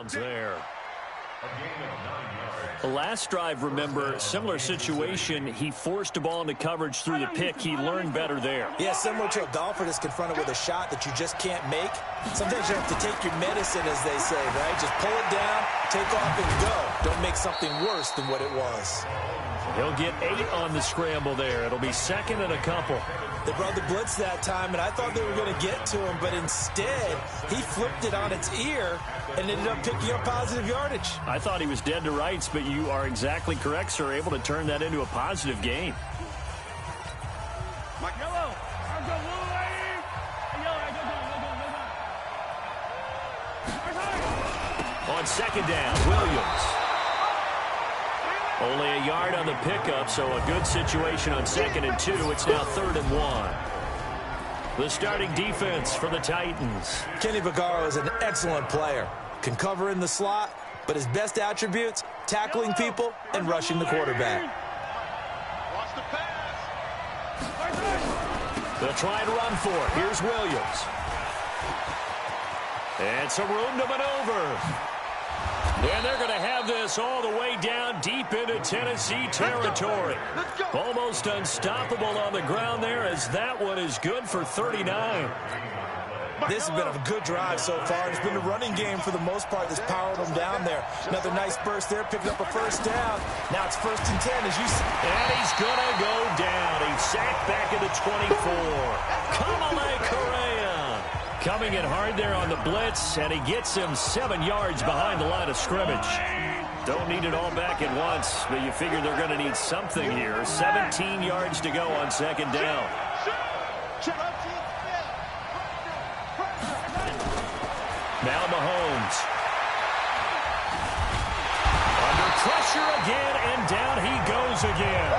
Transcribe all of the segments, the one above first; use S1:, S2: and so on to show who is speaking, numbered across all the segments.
S1: downs there. The last drive, remember, similar situation. He forced a ball into coverage through the pick. He learned better there.
S2: Yeah, similar to a golfer that's confronted with a shot that you just can't make. Sometimes you have to take your medicine, as they say, right? Just pull it down, take off, and go. Don't make something worse than what it was.
S1: He'll get 8 on the scramble there. It'll be second and a couple.
S2: They brought the blitz that time, and I thought they were going to get to him, but instead, he flipped it on its ear and ended up picking up positive yardage.
S1: I thought he was dead to rights, but you are exactly correct, sir, able to turn that into a positive gain. On second down, Williams. Only a yard on the pickup, so a good situation on 2nd and 2. It's now 3rd and 1. The starting defense for the Titans.
S2: Kenny Vaccaro is an excellent player. Can cover in the slot, but his best attributes, tackling people and rushing the quarterback.
S1: They'll try and run for it. Here's Williams. And some room to maneuver. And they're going to have this all the way down deep into Tennessee territory. Almost unstoppable on the ground there, as that one is good for 39.
S2: This has been a good drive so far. It's been a running game for the most part that's powered them down there. Another nice burst there, picking up a first down. Now it's 1st and 10 as you see.
S1: And he's going to go down. He's sacked back at the 24. Kamale Correa coming in hard there on the blitz, and he gets him 7 yards behind the line of scrimmage. Don't need it all back at once, but you figure they're going to need something here. 17 yards to go on 2nd down. Now Mahomes. Under pressure again, and down he goes again.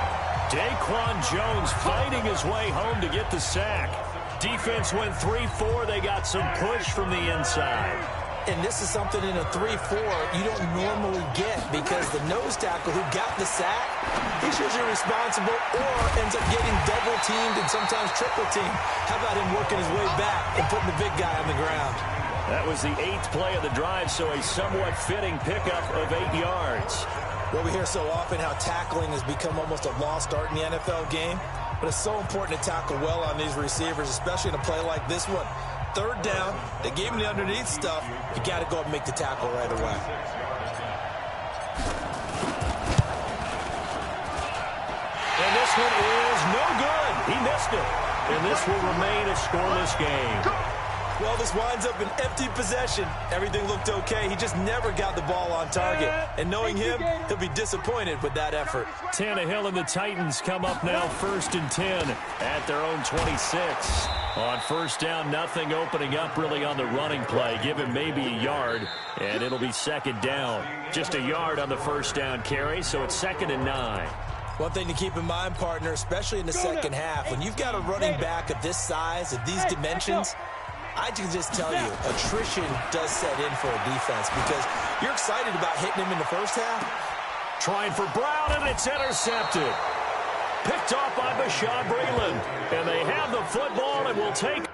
S1: Daquan Jones fighting his way home to get the sack. Defense went 3-4. They got some push from the inside.
S2: And this is something in a 3-4 you don't normally get, because the nose tackle who got the sack, he's usually responsible or ends up getting double-teamed and sometimes triple-teamed. How about him working his way back and putting the big guy on the ground?
S1: That was the 8th play of the drive, so a somewhat fitting pickup of 8 yards.
S2: Well, we hear so often how tackling has become almost a lost art in the NFL game, but it's so important to tackle well on these receivers, especially in a play like this one. 3rd down, they gave him the underneath stuff. You got to go and make the tackle right away.
S1: And this one is no good. He missed it. And this will remain a scoreless game.
S2: Well, this winds up an empty possession. Everything looked okay. He just never got the ball on target. And knowing him, he'll be disappointed with that effort.
S1: Tannehill and the Titans come up now 1st and 10 at their own 26. On 1st down, nothing opening up really on the running play. Give him maybe a yard, and it'll be 2nd down. Just a yard on the 1st down carry, so it's 2nd and 9.
S2: One thing to keep in mind, partner, especially in the second half, when you've got a running back of this size, of these dimensions, I can just tell you, attrition does set in for a defense, because you're excited about hitting him in the first half.
S1: Trying for Brown, and it's intercepted. Picked off by Bashaud Breeland. And they have the football and will take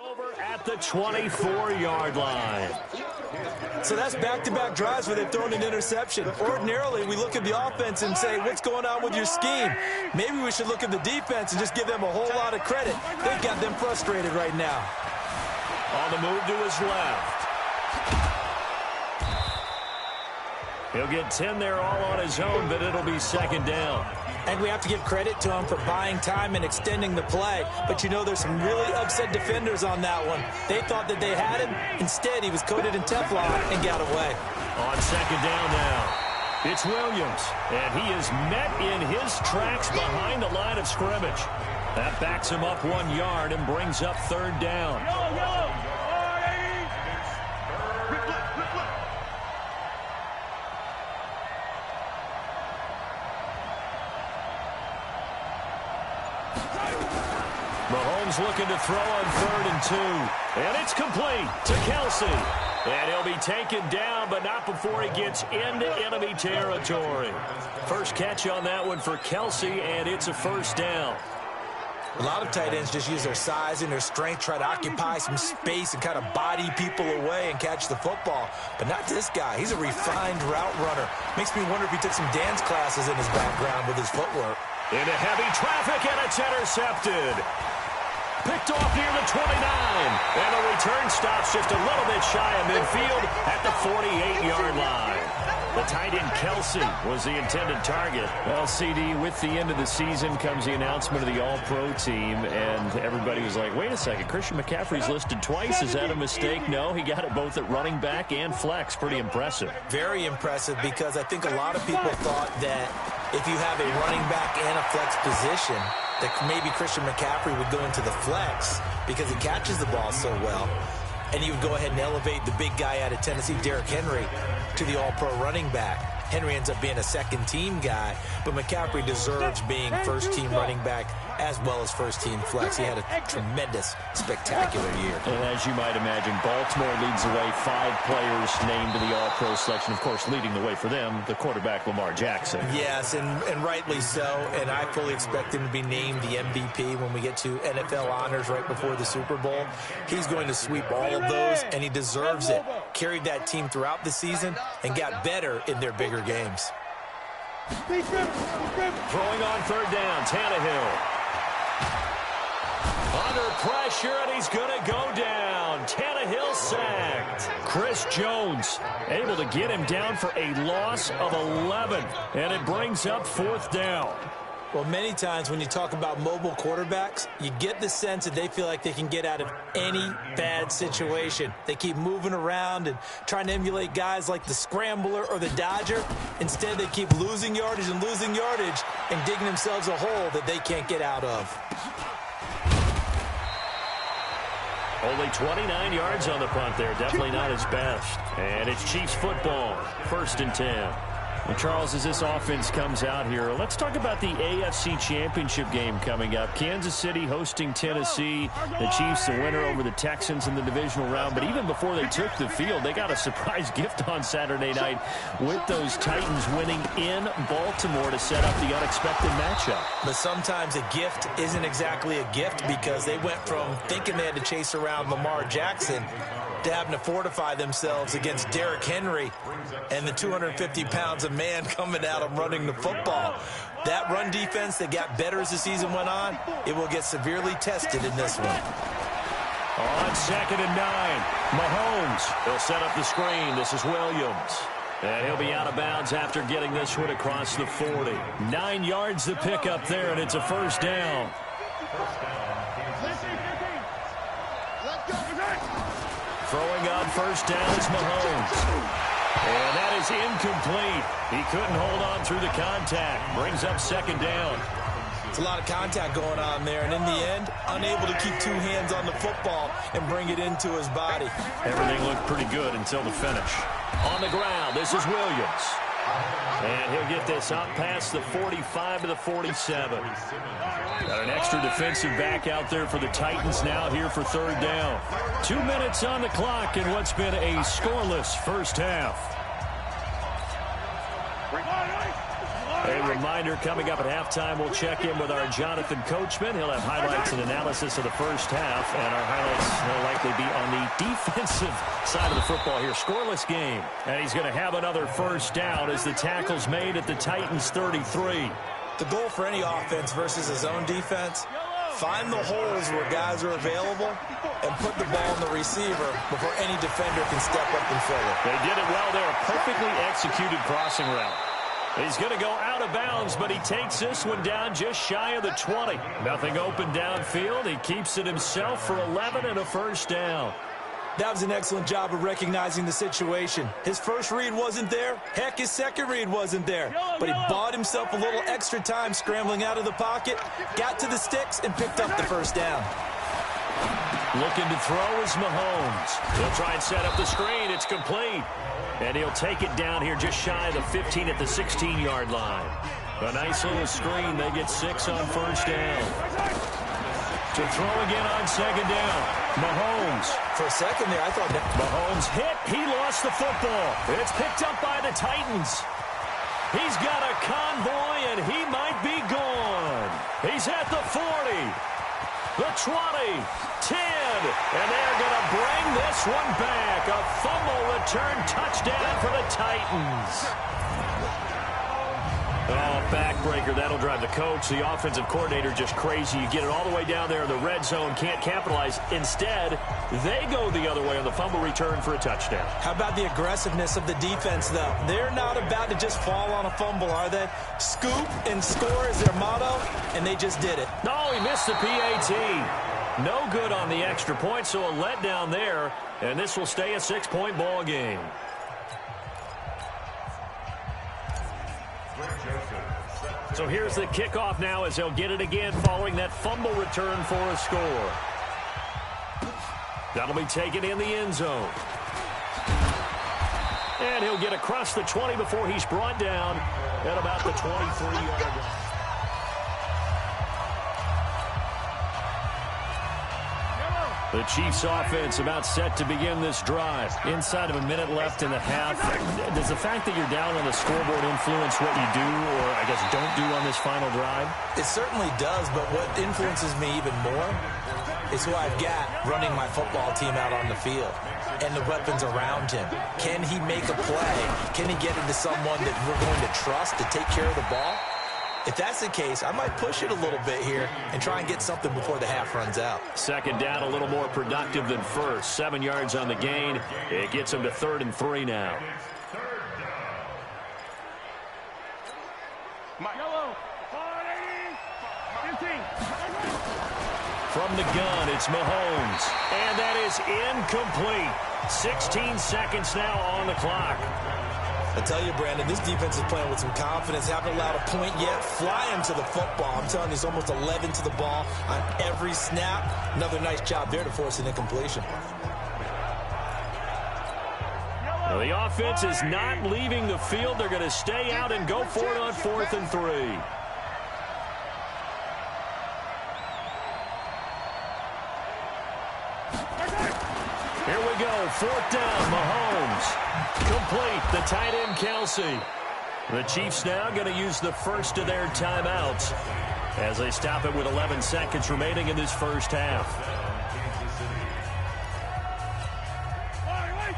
S1: over at the 24-yard line.
S2: So that's back-to-back drives where they've thrown an interception. Ordinarily, we look at the offense and say, what's going on with your scheme? Maybe we should look at the defense and just give them a whole lot of credit. They've got them frustrated right now.
S1: On the move to his left. He'll get 10 there all on his own, but it'll be second down.
S2: And we have to give credit to him for buying time and extending the play. But you know there's some really upset defenders on that one. They thought that they had him. Instead, he was coated in Teflon and got away.
S1: On second down now, it's Williams. And he is met in his tracks behind the line of scrimmage. That backs him up 1 yard and brings up third down. Mahomes looking to throw on 3rd and 2. And it's complete to Kelsey. And he'll be taken down, but not before he gets into enemy territory. First catch on that one for Kelsey, and it's a first down.
S2: A lot of tight ends just use their size and their strength, try to occupy some space and kind of body people away and catch the football. But not this guy. He's a refined route runner. Makes me wonder if he took some dance classes in his background with his footwork.
S1: Into heavy traffic, and it's intercepted. Picked off near the 29. And the return stops just a little bit shy of midfield at the 48-yard line. The tight end Kelsey was the intended target.
S3: Well, CD, with the end of the season comes the announcement of the All-Pro team, and everybody was like, wait a second, Christian McCaffrey's listed twice. Is that a mistake? No, he got it both at running back and flex. Pretty impressive.
S2: Very impressive, because I think a lot of people thought that if you have a running back and a flex position, that maybe Christian McCaffrey would go into the flex because he catches the ball so well. And he would go ahead and elevate the big guy out of Tennessee, Derrick Henry, to the all-pro running back. Henry ends up being a second-team guy, but McCaffrey deserves being first-team running back as well as first-team flex. He had a tremendous, spectacular year.
S3: And as you might imagine, Baltimore leads the way. 5 players named to the All-Pro selection. Of course, leading the way for them, the quarterback Lamar Jackson.
S2: Yes, and rightly so. And I fully expect him to be named the MVP when we get to NFL honors right before the Super Bowl. He's going to sweep all of those, and he deserves it. Carried that team throughout the season and got better in their bigger games.
S1: Throwing on third down, Tannehill. Under pressure, and he's going to go down. Tannehill sacked. Chris Jones able to get him down for a loss of 11, and it brings up fourth down.
S2: Well, many times when you talk about mobile quarterbacks, you get the sense that they feel like they can get out of any bad situation. They keep moving around and trying to emulate guys like the Scrambler or the Dodger. Instead, they keep losing yardage and digging themselves a hole that they can't get out of.
S1: Only 29 yards on the punt there. Definitely not his best. And it's Chiefs football. 1st and 10.
S3: Well, Charles, as this offense comes out here, let's talk about the AFC Championship game coming up. Kansas City hosting Tennessee. The Chiefs, the winner over the Texans in the divisional round. But even before they took the field, they got a surprise gift on Saturday night with those Titans winning in Baltimore to set up the unexpected matchup.
S2: But sometimes a gift isn't exactly a gift, because they went from thinking they had to chase around Lamar Jackson to having to fortify themselves against Derrick Henry and the 250 pounds of man coming at them running the football. That run defense that got better as the season went on, it will get severely tested in this one.
S1: On 2nd and 9, Mahomes. He'll set up the screen. This is Williams. And he'll be out of bounds after getting this one across the 40. 9 yards to pick up there, and it's a first down. Throwing on first down is Mahomes. And that is incomplete. He couldn't hold on through the contact. Brings up second down.
S2: It's a lot of contact going on there, and in the end, unable to keep 2 hands on the football and bring it into his body.
S1: Everything looked pretty good until the finish. On the ground, this is Williams. And he'll get this up past the 45 to the 47. Got an extra defensive back out there for the Titans now here for third down. 2 minutes on the clock in what's been a scoreless first half. They
S3: reminder, coming up at halftime, we'll check in with our Jonathan Coachman. He'll have highlights and analysis of the first half, and our highlights will likely be on the defensive side of the football here. Scoreless game, and he's going to have another first down as the tackle's made at the Titans' 33.
S2: The goal for any offense versus his own defense, find the holes where guys are available and put the ball on the receiver before any defender can step up and fill it.
S3: They did it well there. A perfectly executed crossing route. He's going to go out of bounds, but he takes this one down just shy of the 20. Nothing open downfield. He keeps it himself for 11 and a first down.
S2: That was an excellent job of recognizing the situation. His first read wasn't there. Heck, his second read wasn't there. But he bought himself a little extra time scrambling out of the pocket, got to the sticks, and picked up the first down.
S3: Looking to throw is Mahomes. He'll try and set up the screen. It's complete. And he'll take it down here just shy of the 15 at the 16-yard line. A nice little screen. They get 6 on first down. To throw again on second down. Mahomes.
S2: For a second there, I thought that
S3: Mahomes hit. He lost the football. It's picked up by the Titans. He's got a convoy, and he might be gone. He's at the 40, the 20, 10, and they're going to bring this one back. A fumble return touchdown for the Titans. Oh, backbreaker. That'll drive the coach. The offensive coordinator just crazy. You get it all the way down there in the red zone. Can't capitalize. Instead, they go the other way on the fumble return for a touchdown.
S2: How about the aggressiveness of the defense, though? They're not about to just fall on a fumble, are they? Scoop and score is their motto, and they just did it.
S3: No, he missed the PAT. No good on the extra point, so a letdown there. And this will stay a 6-point ball game. So here's the kickoff now as they'll get it again following that fumble return for a score. That'll be taken in the end zone. And he'll get across the 20 before he's brought down at about the 23-yard line. The Chiefs offense about set to begin this drive. Inside of a minute left in the half. Does the fact that you're down on the scoreboard influence what you do or, I guess, don't do on this final drive?
S2: It certainly does, but what influences me even more is who I've got running my football team out on the field and the weapons around him. Can he make a play? Can he get into someone that we're going to trust to take care of the ball? If that's the case, I might push it a little bit here and try and get something before the half runs out.
S3: Second down, a little more productive than first. 7 yards on the gain. It gets him to 3rd and 3 now. From the gun, it's Mahomes. And that is incomplete. 16 seconds now on the clock.
S2: I tell you, Brandon, this defense is playing with some confidence. Haven't allowed a point yet. Fly him to the football. I'm telling you, it's almost 11 to the ball on every snap. Another nice job there to force an incompletion.
S3: Well, the offense is not leaving the field. They're going to stay out and go for it on 4th and 3. Here we go. 4th down, Mahomes. Complete. The tight end, Kelsey. The Chiefs now going to use the first of their timeouts as they stop it with 11 seconds remaining in this first half.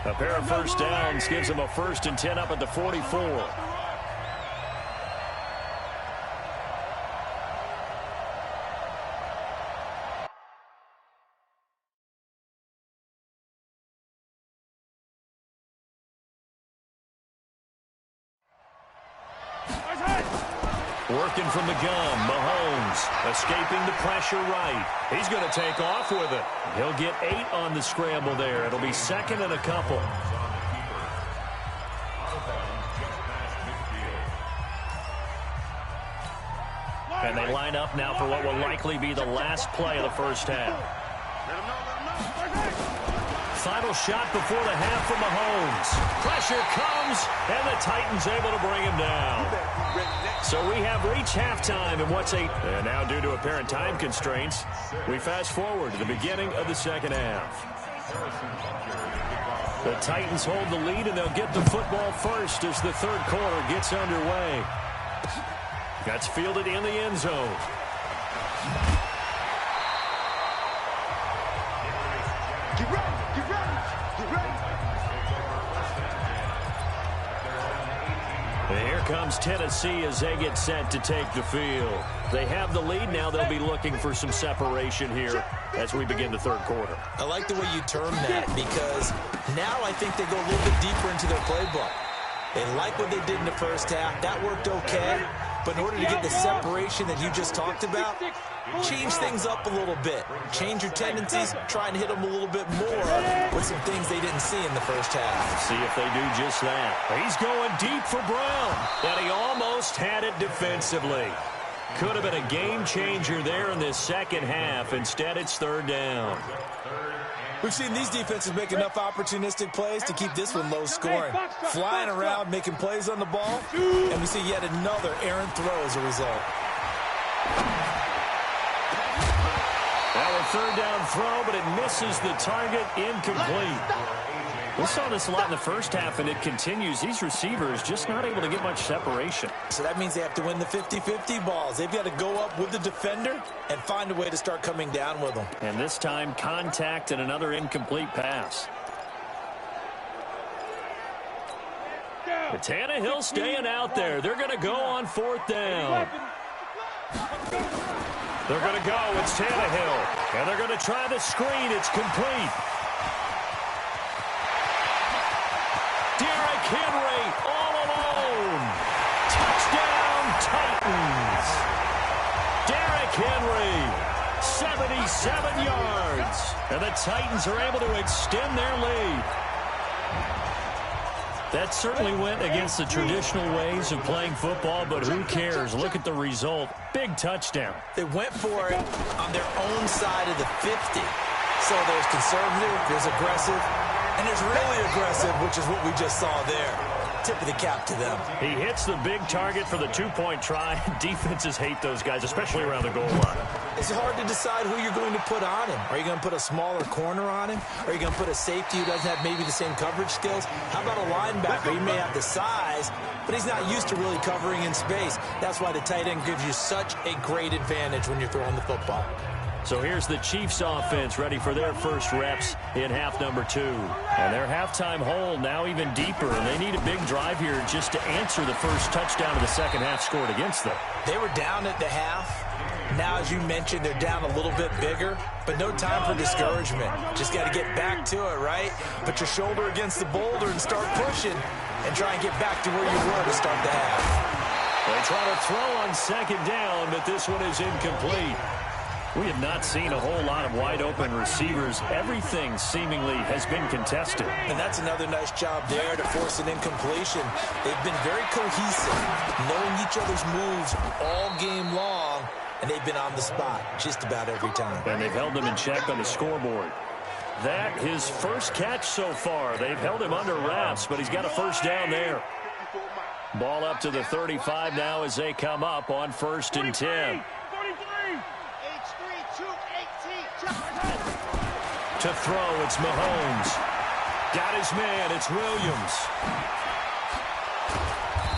S3: A pair of first downs gives them a 1st and 10 up at the 44. Working from the gun, Mahomes escaping the pressure right. He's going to take off with it. He'll get 8 on the scramble there. It'll be 2nd and a couple. And they line up now for what will likely be the last play of the first half. Final shot before the half from Mahomes. Pressure comes, and the Titans able to bring him down. So we have reached halftime in what's and now due to apparent time constraints, we fast forward to the beginning of the second half. The Titans hold the lead, and they'll get the football first as the third quarter gets underway.
S1: That's fielded in the end zone.
S4: Get ready, get ready, get ready.
S1: And here comes Tennessee as they get set to take the field. They have the lead. Now they'll be looking for some separation here as we begin the third quarter.
S2: I like the way you term that because now I think they go a little bit deeper into their playbook. They like what they did in the first half. That worked okay. But in order to get the separation that you just talked about, change things up a little bit. Change your tendencies, try and hit them a little bit more with some things they didn't see in the first half.
S1: See if they do just that. He's going deep for Brown, and he almost had it defensively. Could have been a game changer there in this second half. Instead, it's third down.
S2: We've seen these defenses make enough opportunistic plays to keep this one low scoring. Flying around, making plays on the ball, and we see yet another errant throw as a result.
S1: Now a third down throw, but it misses the target, incomplete. We saw this a lot in the first half, and it continues. These receivers just not able to get much separation.
S2: So that means they have to win the 50-50 balls. They've got to go up with the defender and find a way to start coming down with them.
S1: And this time, contact and another incomplete pass. But Tannehill staying out there. They're going to go on fourth down. They're going to go. It's Tannehill. And they're going to try the screen. It's complete. Henry all alone. Touchdown, Titans. Derrick Henry, 77 yards. And the Titans are able to extend their lead. That certainly went against the traditional ways of playing football, but who cares? Look at the result. Big touchdown.
S2: They went for it on their own side of the 50. So there's conservative, there's aggressive, and there's really aggressive, which is what we just saw there. Tip of the cap to them.
S1: He hits the big target for the two-point try. Defenses hate those guys, especially around the goal line.
S2: It's hard to decide who you're going to put on him. Are you going to put a smaller corner on him? Are you going to put a safety who doesn't have maybe the same coverage skills? How about a linebacker? He may have the size, but he's not used to really covering in space. That's why the tight end gives you such a great advantage when you're throwing the football.
S1: So here's the Chiefs offense ready for their first reps in half number 2. And their halftime hole now even deeper, and they need a big drive here just to answer the first touchdown of the second half scored against them.
S2: They were down at the half. Now, as you mentioned, they're down a little bit bigger, but no time for discouragement. Just got to get back to it, right? Put your shoulder against the boulder and start pushing and try and get back to where you were to start the half.
S1: They try to throw on second down, but this one is incomplete. We have not seen a whole lot of wide-open receivers. Everything seemingly has been contested.
S2: And that's another nice job there to force an incompletion. They've been very cohesive, knowing each other's moves all game long, and they've been on the spot just about every time.
S1: And they've held them in check on the scoreboard. That his first catch so far. They've held him under wraps, but he's got a first down there. Ball up to the 35 now as they come up on 1st and 10. To throw, it's Mahomes. Got his man, it's Williams.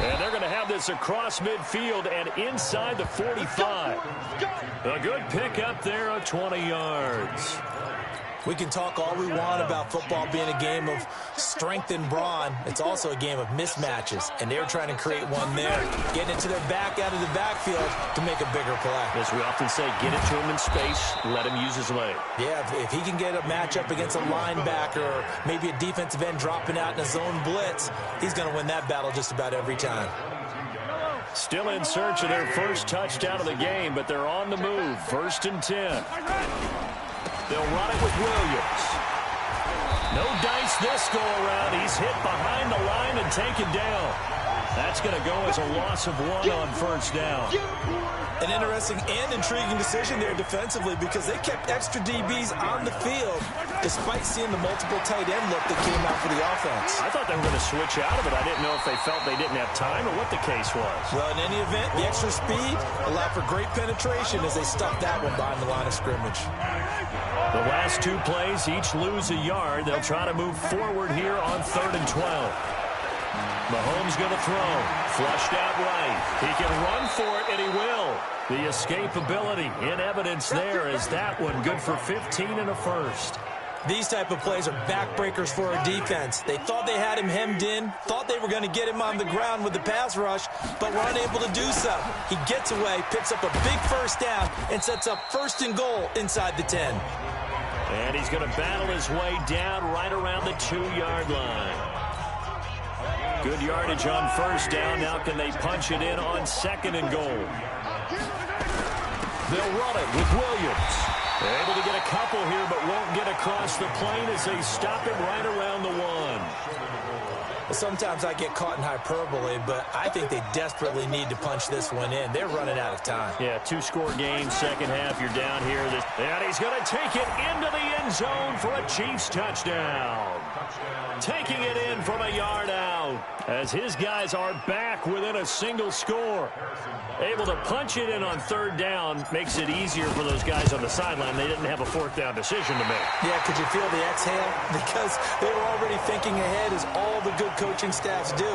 S1: And they're going to have this across midfield and inside the 45. A good pickup there of 20 yards.
S2: We can talk all we want about football being a game of strength and brawn. It's also a game of mismatches, and they're trying to create one there. Getting it to their back out of the backfield to make a bigger play.
S1: As we often say, get it to him in space, let him use his leg.
S2: Yeah, if he can get a matchup against a linebacker or maybe a defensive end dropping out in a zone blitz, he's going to win that battle just about every time.
S1: Still in search of their first touchdown of the game, but they're on the move. 1st and 10. They'll run it with Williams. No dice this go-around. He's hit behind the line and taken down. That's going to go as a loss of 1 on 1st down.
S2: An interesting and intriguing decision there defensively because they kept extra DBs on the field despite seeing the multiple tight end look that came out for the offense.
S1: I thought they were going to switch out of it. I didn't know if they felt they didn't have time or what the case was.
S2: Well, in any event, the extra speed allowed for great penetration as they stuffed that one behind the line of scrimmage.
S1: The last 2 plays, each lose a yard. They'll try to move forward here on 3rd and 12. Mahomes going to throw. Flushed out right. He can run for it, and he will. The escapability in evidence there as that one good for 15 and a first.
S2: These type of plays are backbreakers for our defense. They thought they had him hemmed in, thought they were going to get him on the ground with the pass rush, but were unable to do so. He gets away, picks up a big first down, and sets up 1st and goal inside the 10.
S1: And he's going to battle his way down right around the 2-yard line. Good yardage on 1st down. Now can they punch it in on 2nd and goal? They'll run it with Williams. They're able to get a couple here, but won't get across the plane as they stop him right around the 1.
S2: Sometimes I get caught in hyperbole, but I think they desperately need to punch this one in. They're running out of time.
S1: Yeah, 2-score game, second half. You're down here. And he's going to take it into the end zone for a Chiefs touchdown. Taking it in from a yard out as his guys are back within a single score. Able to punch it in on 3rd down makes it easier for those guys on the sideline. They didn't have a 4th down decision to make.
S2: Yeah, could you feel the exhale? Because they were already thinking ahead, as all the good coaching staffs do.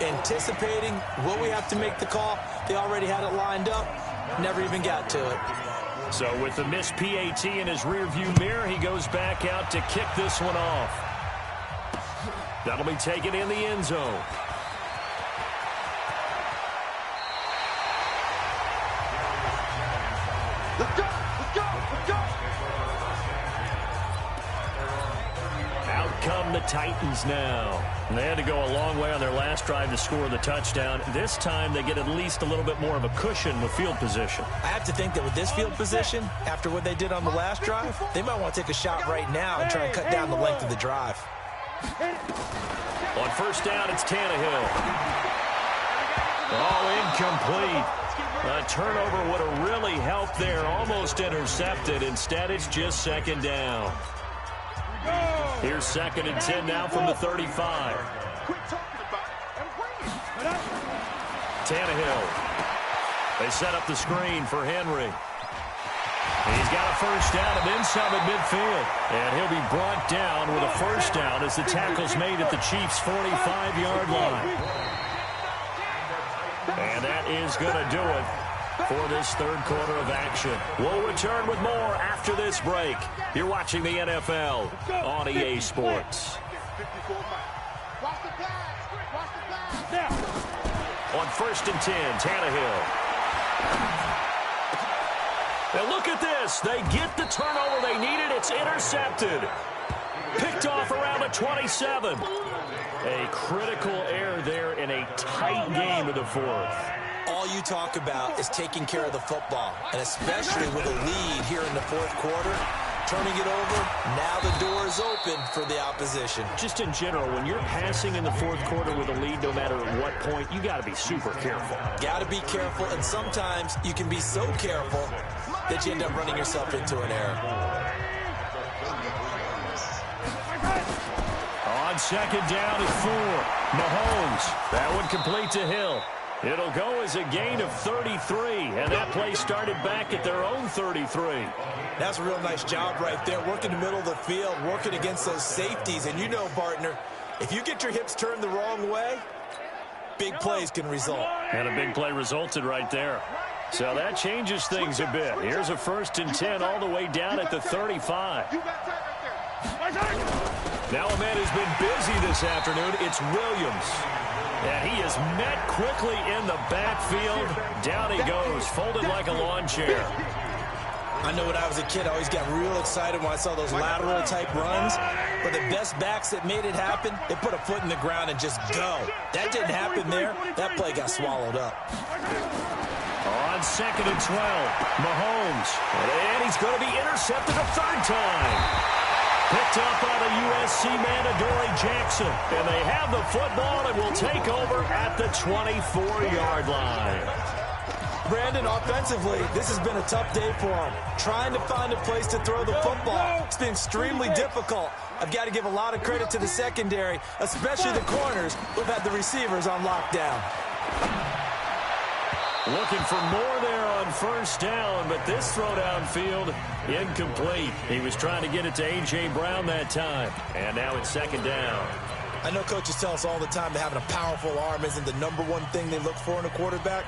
S2: Anticipating, will we have to make the call? They already had it lined up. Never even got to it.
S1: So with the missed PAT in his rearview mirror, he goes back out to kick this one off. That'll be taken in the end zone.
S4: Let's go! Let's go! Let's go!
S1: Out come the Titans now. And they had to go a long way on their last drive to score the touchdown. This time they get at least a little bit more of a cushion with field position.
S2: I have to think that with this field position, after what they did on the last drive, they might want to take a shot right now and try and cut down the length of the drive.
S1: On 1st down, it's Tannehill. Oh, incomplete. A turnover would have really helped there. Almost intercepted. Instead, it's just 2nd down. Here's 2nd and 10 now from the 35. Tannehill. They set up the screen for Henry. He's got a 1st down and then some at midfield. And he'll be brought down with a 1st down as the tackle's made at the Chiefs' 45-yard line. And that is going to do it for this 3rd quarter of action. We'll return with more after this break. You're watching the NFL on EA Sports. On 1st and 10, Tannehill. Now look at this. They get the turnover they needed. It's intercepted. Picked off around the 27. A critical error there in a tight game of the 4th.
S2: All you talk about is taking care of the football, and especially with a lead here in the 4th quarter, turning it over, now the door is open for the opposition.
S1: Just in general, when you're passing in the 4th quarter with a lead, no matter at what point, you got to be super careful.
S2: Got to be careful, and sometimes you can be so careful that you end up running yourself into an error.
S1: On 2nd down at 4, Mahomes. That one complete to Hill. It'll go as a gain of 33, and that play started back at their own 33.
S2: That's a real nice job right there, working the middle of the field, working against those safeties. And you know, partner, if you get your hips turned the wrong way, big plays can result.
S1: And a big play resulted right there. So that changes things a bit. Here's a 1st and 10 all the way down at the 35. Now a man who's been busy this afternoon, it's Williams. And he is met quickly in the backfield. Down he goes, folded like a lawn chair.
S2: I know when I was a kid, I always got real excited when I saw those lateral-type runs. But the best backs that made it happen, they put a foot in the ground and just go. That didn't happen there. That play got swallowed up.
S1: On 2nd and 12, Mahomes. And he's going to be intercepted a 3rd time. Picked up by the USC man, Adoree Jackson. And they have the football and will take over at the 24-yard line.
S2: Brandon, offensively, this has been a tough day for him. Trying to find a place to throw the football. It's been extremely difficult. I've got to give a lot of credit to the secondary, especially the corners who've had the receivers on lockdown.
S1: Looking for more there on 1st down, but this throw downfield, incomplete. He was trying to get it to A.J. Brown that time. And now it's 2nd down.
S2: I know coaches tell us all the time that having a powerful arm isn't the #1 thing they look for in a quarterback.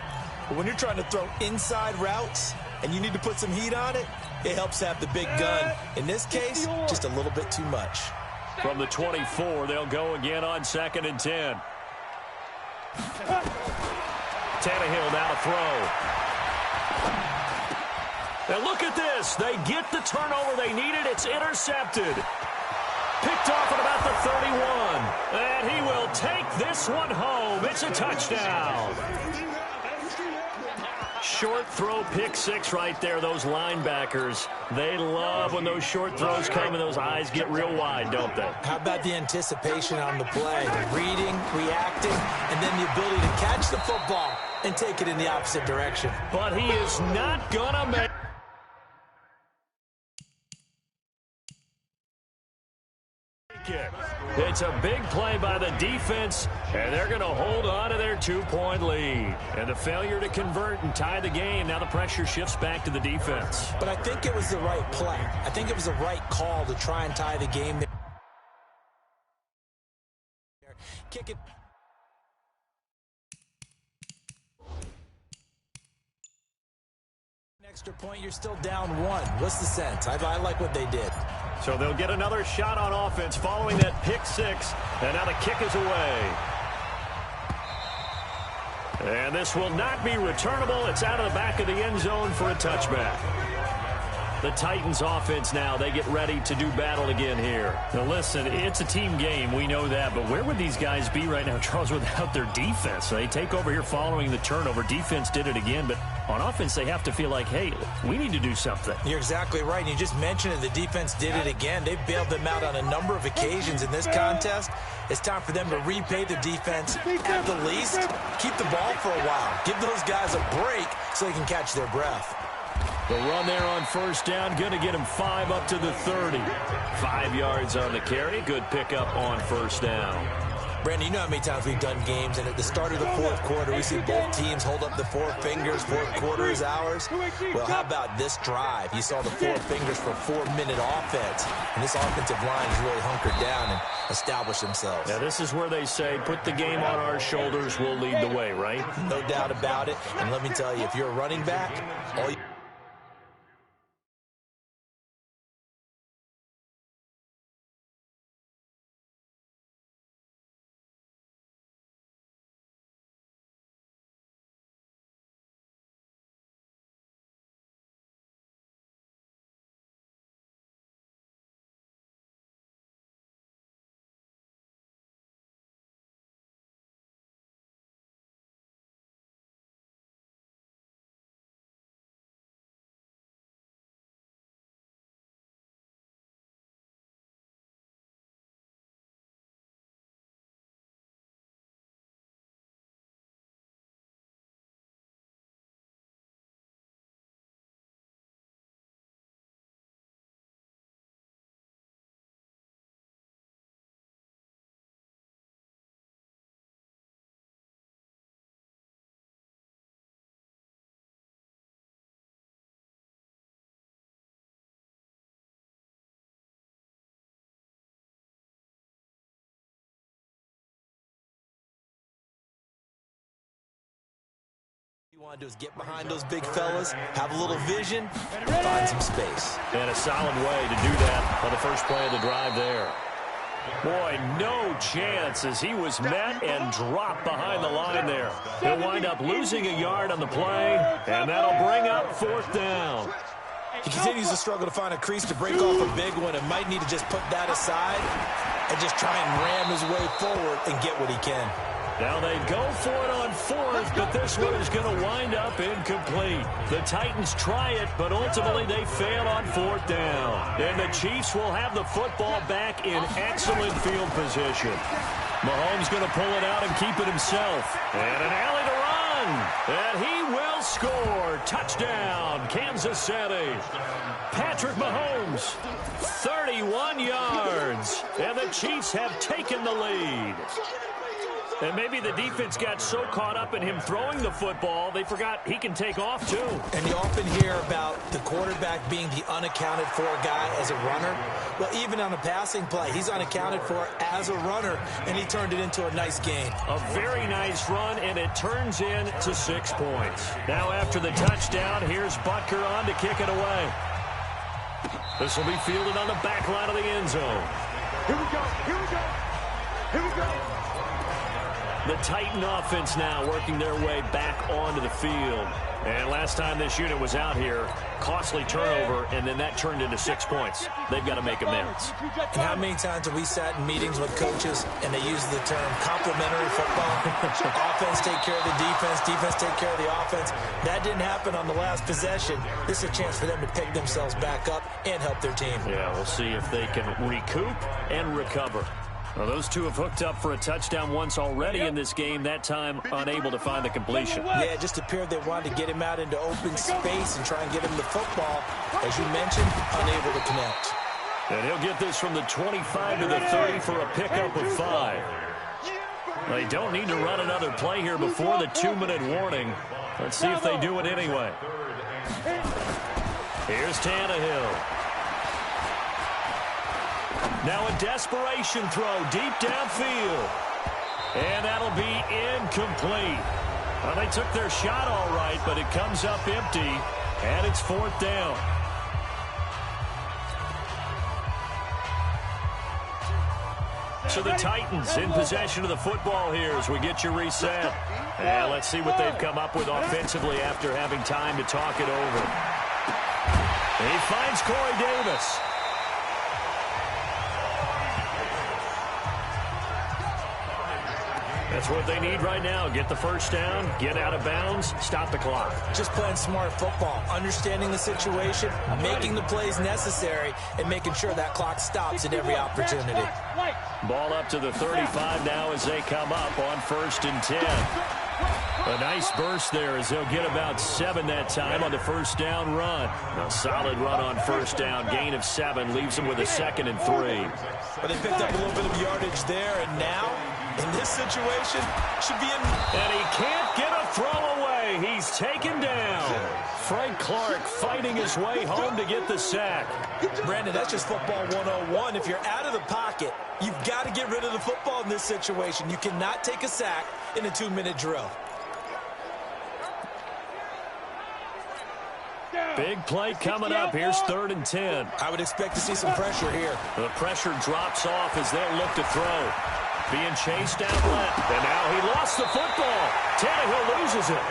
S2: But when you're trying to throw inside routes and you need to put some heat on it, it helps to have the big gun. In this case, just a little bit too much.
S3: From the 24, they'll go again on 2nd and 10. Tannehill now to throw. And look at this. They get the turnover they needed. It's intercepted. Picked off at about the 31. And he will take this one home. It's a touchdown. Short throw, pick six right there. Those linebackers, they love when those short throws come and those eyes get real wide, don't they?
S2: How about the anticipation on the play? Reading, reacting, and then the ability to catch the football and take it in the opposite direction.
S3: But he is not going to make it. It's a big play by the defense, and they're going to hold on to their 2-point lead. And the failure to convert and tie the game, now the pressure shifts back to the defense.
S2: But I think it was the right play. I think it was the right call to try and tie the game. Kick it. Extra point, you're still down 1. What's the sense? I like what they did.
S3: So they'll get another shot on offense following that pick six. And now the kick is away. And this will not be returnable. It's out of the back of the end zone for a touchback. The Titans offense now, they get ready to do battle again here. Now listen, it's a team game, we know that, but where would these guys be right now, Charles, without their defense? They take over here following the turnover. Defense did it again, but on offense they have to feel like, hey, we need to do something.
S2: You're exactly right. You just mentioned it. The defense did it again. They bailed them out on a number of occasions in this contest. It's time for them to repay the defense. At the least, keep the ball for a while. Give those guys a break so they can catch their breath.
S3: The run there on first down, going to get him 5 up to the 30. 5 yards on the carry. Good pickup on first down.
S2: Brandon, you know how many times we've done games, and at the start of the fourth quarter, we see both teams hold up the 4 fingers. Fourth quarter is ours. Well, how about this drive? You saw the 4 fingers for 4-minute offense, and this offensive line has really hunkered down and established themselves.
S3: Now, this is where they say, put the game on our shoulders, we'll lead the way, right?
S2: No doubt about it. And let me tell you, if you're a running back, all you want to do is get behind those big fellas, have a little vision, and find some space.
S3: And a solid way to do that on the first play of the drive there. Boy, no chance as he was met and dropped behind the line there. He'll wind up losing a yard on the play, and that'll bring up 4th down.
S2: He continues to struggle to find a crease to break off a big one and might need to just put that aside and just try and ram his way forward and get what he can.
S3: Now they go for it on 4th, but this one is going to wind up incomplete. The Titans try it, but ultimately they fail on 4th down. And the Chiefs will have the football back in excellent field position. Mahomes going to pull it out and keep it himself. And an alley to run. And he will score. Touchdown, Kansas City. Patrick Mahomes, 31 yards. And the Chiefs have taken the lead. And maybe the defense got so caught up in him throwing the football, they forgot he can take off too.
S2: And you often hear about the quarterback being the unaccounted for guy as a runner. Well, even on a passing play, he's unaccounted for as a runner, and he turned it into a nice game.
S3: A very nice run, and it turns into 6 points. Now after the touchdown, here's Butker on to kick it away. This will be fielded on the back line of the end zone.
S4: Here we go. Here we go. Here we go.
S3: The Titan offense now working their way back onto the field. And last time this unit was out here, costly turnover, and then that turned into 6 points. They've got to make amends.
S2: And how many times have we sat in meetings with coaches and they use the term complementary football? Offense take care of the defense, defense take care of the offense. That didn't happen on the last possession. This is a chance for them to pick themselves back up and help their team.
S3: Yeah, we'll see if they can recoup and recover. Well, those two have hooked up for a touchdown once already in this game, that time unable to find the completion.
S2: Yeah, it just appeared they wanted to get him out into open space and try and get him the football. As you mentioned, unable to connect.
S3: And he'll get this from the 25 to the 30 for a pickup of 5. They don't need to run another play here before the 2-minute warning. Let's see if they do it anyway. Here's Tannehill. Now a desperation throw deep downfield. And that'll be incomplete. Well, they took their shot all right, but it comes up empty, and it's 4th down. So the Titans in possession of the football here as we get you reset. And let's see what they've come up with offensively after having time to talk it over. He finds Corey Davis. That's what they need right now. Get the first down, get out of bounds, stop the clock.
S2: Just playing smart football, understanding the situation, making the plays necessary, and making sure that clock stops at every opportunity.
S3: Ball up to the 35 now as they come up on 1st and 10. A nice burst there as they'll get about 7 that time on the first down run. A solid run on first down, gain of 7, leaves them with a 2nd and 3.
S2: But they picked up a little bit of yardage there, and now, in this situation, should be in.
S3: And he can't get a throw away. He's taken down. Frank Clark fighting his way home to get the sack.
S2: Brandon, that's just football 101. If you're out of the pocket, you've got to get rid of the football in this situation. You cannot take a sack in a 2-minute drill.
S3: Big play coming up. Here's 3rd and 10.
S2: I would expect to see some pressure here.
S3: The pressure drops off as they'll look to throw. Being chased out left. And now he lost the football. Tannehill loses it.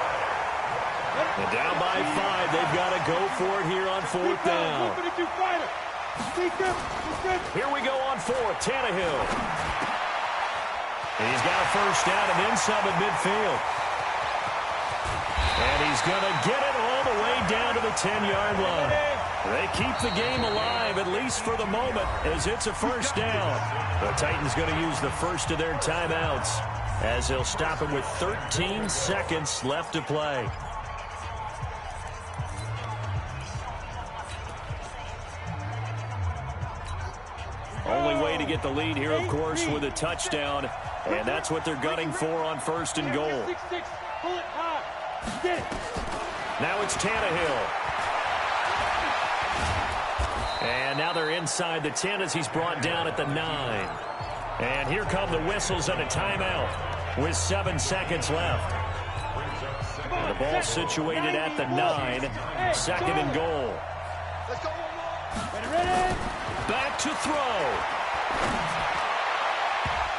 S3: And down by 5. They've got to go for it here on 4th down. Here we go on 4th. Tannehill. And he's got a first down and then some at midfield. And he's going to get it all the way down to the 10-yard line. They keep the game alive, at least for the moment, as it's a first down. The Titans going to use the first of their timeouts as they'll stop him with 13 seconds left to play. Only way to get the lead here, of course, with a touchdown, and that's what they're gunning for on 1st and goal. Now it's Tannehill. And now they're inside the 10 as he's brought down at the 9. And here come the whistles and a timeout with 7 seconds left. And the ball situated at the 9. 2nd and goal. Back to throw.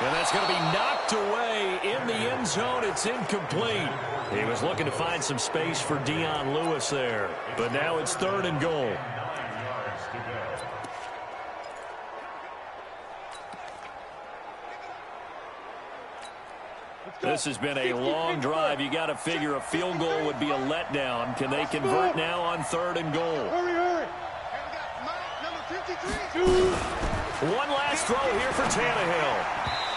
S3: And that's going to be knocked away in the end zone. It's incomplete. He was looking to find some space for Dion Lewis there. But now it's 3rd and goal. This has been a long drive. You got to figure a field goal would be a letdown. Can they convert now on 3rd and goal?
S4: Hurry.
S3: One last throw here for Tannehill.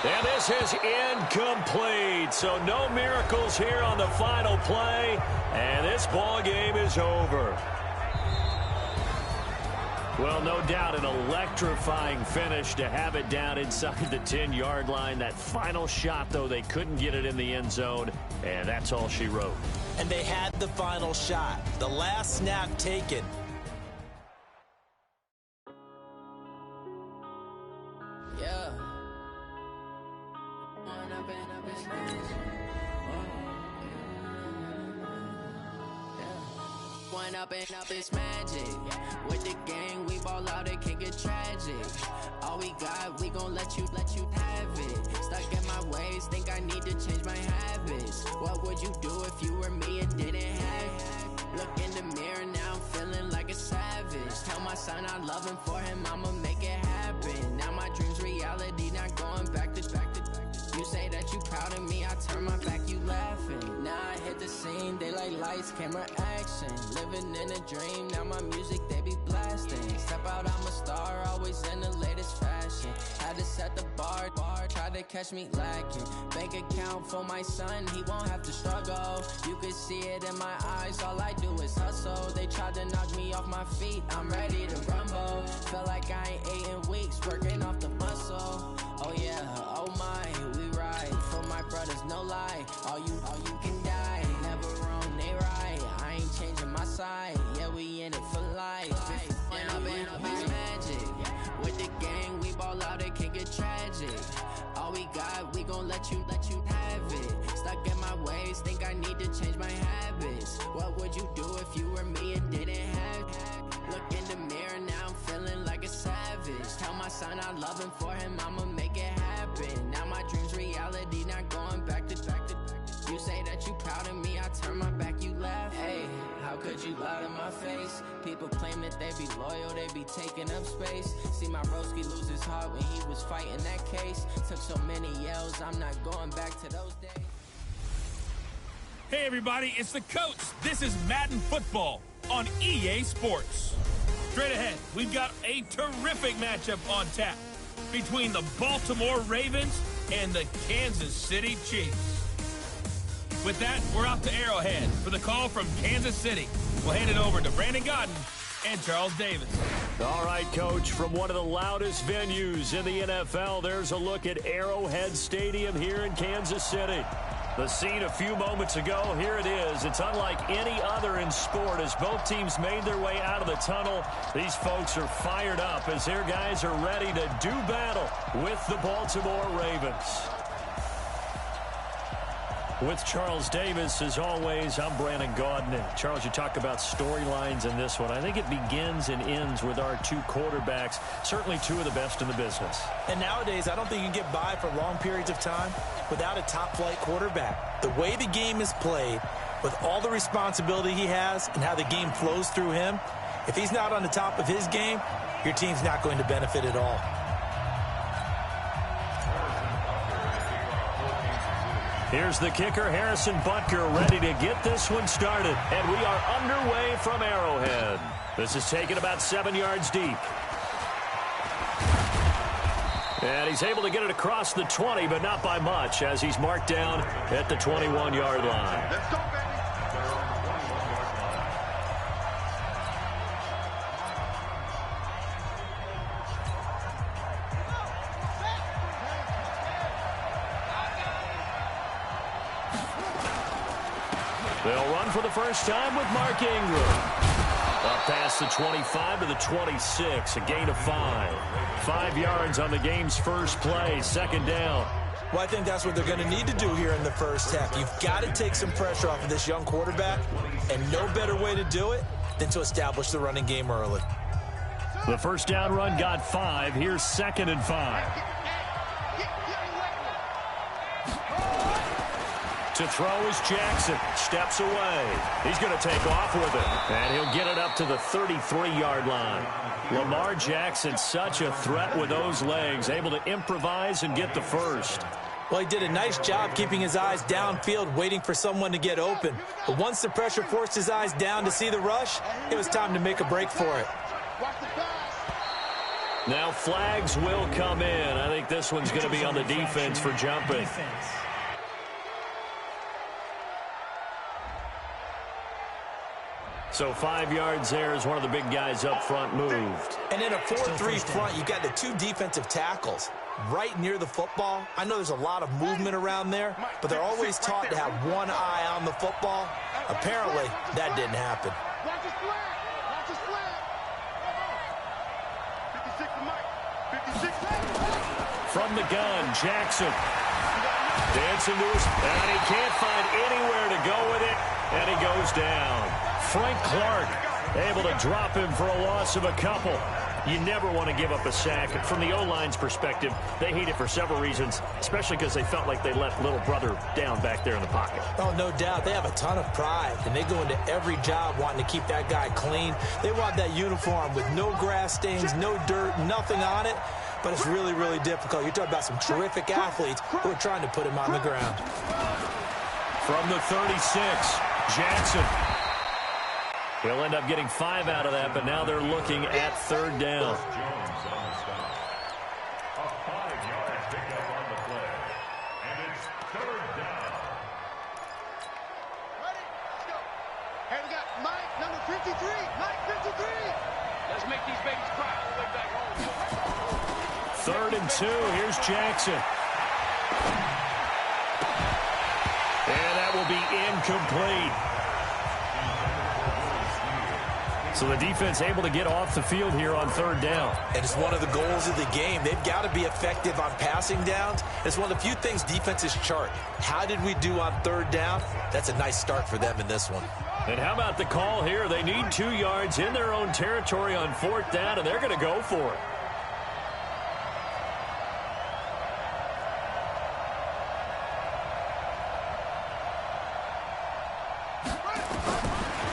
S3: And this is incomplete. So no miracles here on the final play. And this ball game is over. Well, no doubt an electrifying finish to have it down inside the 10-yard line. That final shot, though, they couldn't get it in the end zone, and that's all she wrote.
S2: And they had the final shot, the last snap taken.
S5: Yeah. One up and up is magic. With the gang, we ball out, it can get tragic. All we got, we gon' let you have it. Stuck in my ways, think I need to change my habits. What would you do if you were me and didn't have it? Look in the mirror, now I'm feeling like a savage. Tell my son I love him, for him I'ma make it happen. Now my dream's reality, not going back to. You say that you proud of me, I turn my back, you laughing. Now I hit the scene, they like lights, camera, action. Living in a dream, now my music, they be blasting. Step out, I'm a star, always in the latest fashion. Had to set the bar, try to catch me lacking. Bank account for my son, he won't have to struggle. You can see it in my eyes, all I do is hustle. They tried to knock me off my feet, I'm ready to rumble. Feel like I ain't ate in weeks, working off the muscle. Oh yeah, oh my, we ride for my brothers, no lie. All you can die, never wrong, they right. I ain't changing my side, yeah, we in it for life. Down, it's magic. With the gang, we ball out, it can get tragic. All we got, we gon' let you have it. Stuck in my ways, think I need to change my habits. What would you do if you were me and didn't have it? Look in the mirror, now I'm feeling like a savage. Tell my son I love him, for him I'ma make it happen. Now my dream's reality, not going back to. You say that you proud of me, I turn my back, you laugh. Hey, how could you lie to my face? People claim that they be loyal, they be taking up space. See my broski lose his heart when he was fighting that case. Took so many yells, I'm not going back to those days.
S6: Hey everybody, it's the coach. This is Madden Football on EA Sports. Straight ahead, we've got a terrific matchup on tap between the Baltimore Ravens and the Kansas City Chiefs. With that, we're off to Arrowhead for the call from Kansas City. We'll hand it over to Brandon Godden and Charles Davis.
S3: All right, Coach, from one of the loudest venues in the NFL, there's a look at Arrowhead Stadium here in Kansas City. The scene a few moments ago, here it is. It's unlike any other in sport as both teams made their way out of the tunnel. These folks are fired up as their guys are ready to do battle with the Baltimore Ravens. With Charles Davis, as always, I'm Brandon Gaudin. And Charles, you talk about storylines in this one. I think it begins and ends with our two quarterbacks, certainly two of the best in the business.
S2: And nowadays, I don't think you can get by for long periods of time without a top-flight quarterback. The way the game is played, with all the responsibility he has and how the game flows through him, if he's not on the top of his game, your team's not going to benefit at all.
S3: Here's the kicker, Harrison Butker, ready to get this one started. And we are underway from Arrowhead. This is taken about 7 yards deep. And he's able to get it across the 20, but not by much, as he's marked down at the 21-yard line.
S4: Let's go, baby.
S3: They'll run for the first time with Mark Ingram. Up past the 25 to the 26, a gain of 5. 5 yards on the game's first play, second down.
S2: Well, I think that's what they're going to need to do here in the first half. You've got to take some pressure off of this young quarterback, and no better way to do it than to establish the running game early.
S3: The first down run got 5. Here's 2nd and 5. To throw is Jackson. Steps away. He's going to take off with it. And he'll get it up to the 33-yard line. Lamar Jackson, such a threat with those legs, able to improvise and get the first.
S2: Well, he did a nice job keeping his eyes downfield, waiting for someone to get open. But once the pressure forced his eyes down to see the rush, it was time to make a break for it.
S3: Now flags will come in. I think this one's going to be on the defense for jumping. So 5 yards there as one of the big guys up front moved.
S2: And in a 4-3 front, you've got the 2 defensive tackles right near the football. I know there's a lot of movement around there, but they're always taught to have one eye on the football. Apparently, that didn't happen.
S4: Watch his flag. Watch his flag. 56 to Mike. 56.
S1: From the gun, Jackson. Dancing to his, and he can't find anywhere to go with it, and he goes down. Frank Clark able to drop him for a loss of a couple. You never want to give up a sack. From the O-line's perspective, they hate it for several reasons, especially because they felt like they let little brother down back there in the pocket.
S2: Oh, no doubt. They have a ton of pride, and they go into every job wanting to keep that guy clean. They want that uniform with no grass stains, no dirt, nothing on it. But it's really, really difficult. You're talking about some terrific athletes who are trying to put him on the ground.
S1: From the 36, Jackson. He'll end up getting 5 out of that, but now they're looking at 3rd down.
S7: A 5-yard pickup on the play, and it's 3rd down.
S4: Ready? Let's go. Hey, we got Mike, number 53. Mike, 53. Let's make these babies cry all the way back home.
S1: 3rd and 2. Here's Jackson. And that will be incomplete. So the defense able to get off the field here on 3rd down.
S2: And it's one of the goals of the game. They've got to be effective on passing downs. It's one of the few things defenses chart. How did we do on 3rd down? That's a nice start for them in this one.
S1: And how about the call here? They need 2 yards in their own territory on 4th down, and they're going to go for it.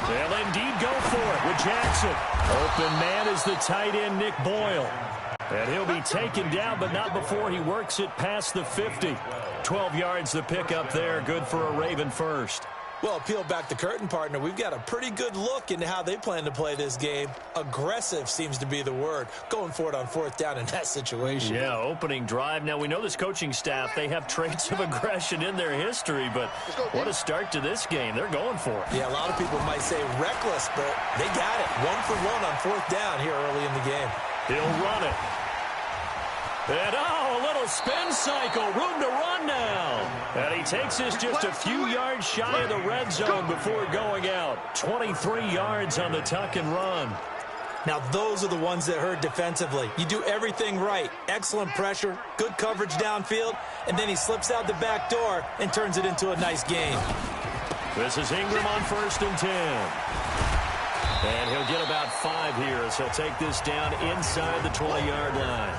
S1: They'll indeed go for it with Jackson. Open man is the tight end, Nick Boyle. And he'll be taken down, but not before he works it past the 50. 12 yards the pickup there. Good for a Raven first.
S2: Well, peel back the curtain, partner. We've got a pretty good look into how they plan to play this game. Aggressive seems to be the word. Going for it on 4th down in that situation.
S1: Yeah, opening drive. Now, we know this coaching staff, they have traits of aggression in their history, but what a start to this game. They're going for it.
S2: Yeah, a lot of people might say reckless, but they got it. 1 for 1 on 4th down here early in the game.
S1: He'll run it. And, a little spin cycle. Room to run now. And he takes this just a few yards shy of the red zone before going out. 23 yards on the tuck and run.
S2: Now, those are the ones that hurt defensively. You do everything right. Excellent pressure, good coverage downfield, and then he slips out the back door and turns it into a nice game.
S1: This is Ingram on 1st and 10. And he'll get about 5 here as he'll take this down inside the 20-yard line.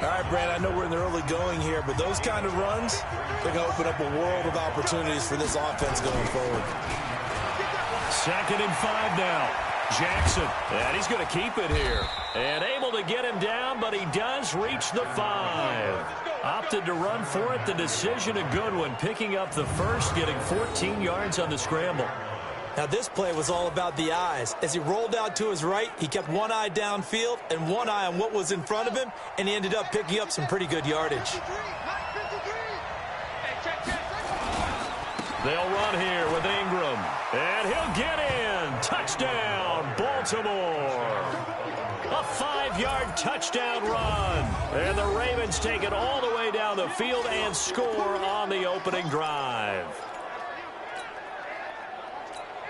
S2: All right, Brad, I know we're in the early going here, but those kind of runs, they're going to open up a world of opportunities for this offense going forward.
S1: 2nd and 5 now. Jackson, and he's going to keep it here. And able to get him down, but he does reach the 5. Opted to run for it. The decision a good one. Picking up the first, getting 14 yards on the scramble.
S2: Now, this play was all about the eyes. As he rolled out to his right, he kept one eye downfield and one eye on what was in front of him, and he ended up picking up some pretty good yardage.
S1: They'll run here with Ingram, and he'll get in. Touchdown, Baltimore. A 5-yard touchdown run. And the Ravens take it all the way down the field and score on the opening drive.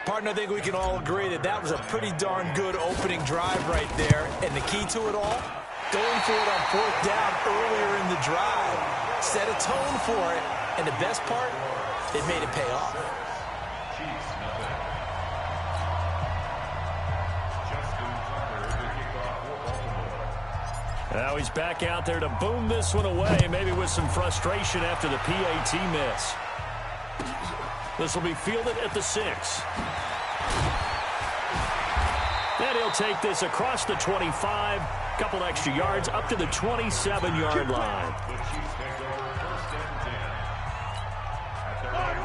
S2: Partner, I think we can all agree that that was a pretty darn good opening drive right there. And the key to it all, going for it on 4th down earlier in the drive. Set a tone for it. And the best part, it made it pay off.
S1: Now he's back out there to boom this one away, maybe with some frustration after the PAT miss. This will be fielded at the 6. And he'll take this across the 25. Couple extra yards up to the 27-yard line.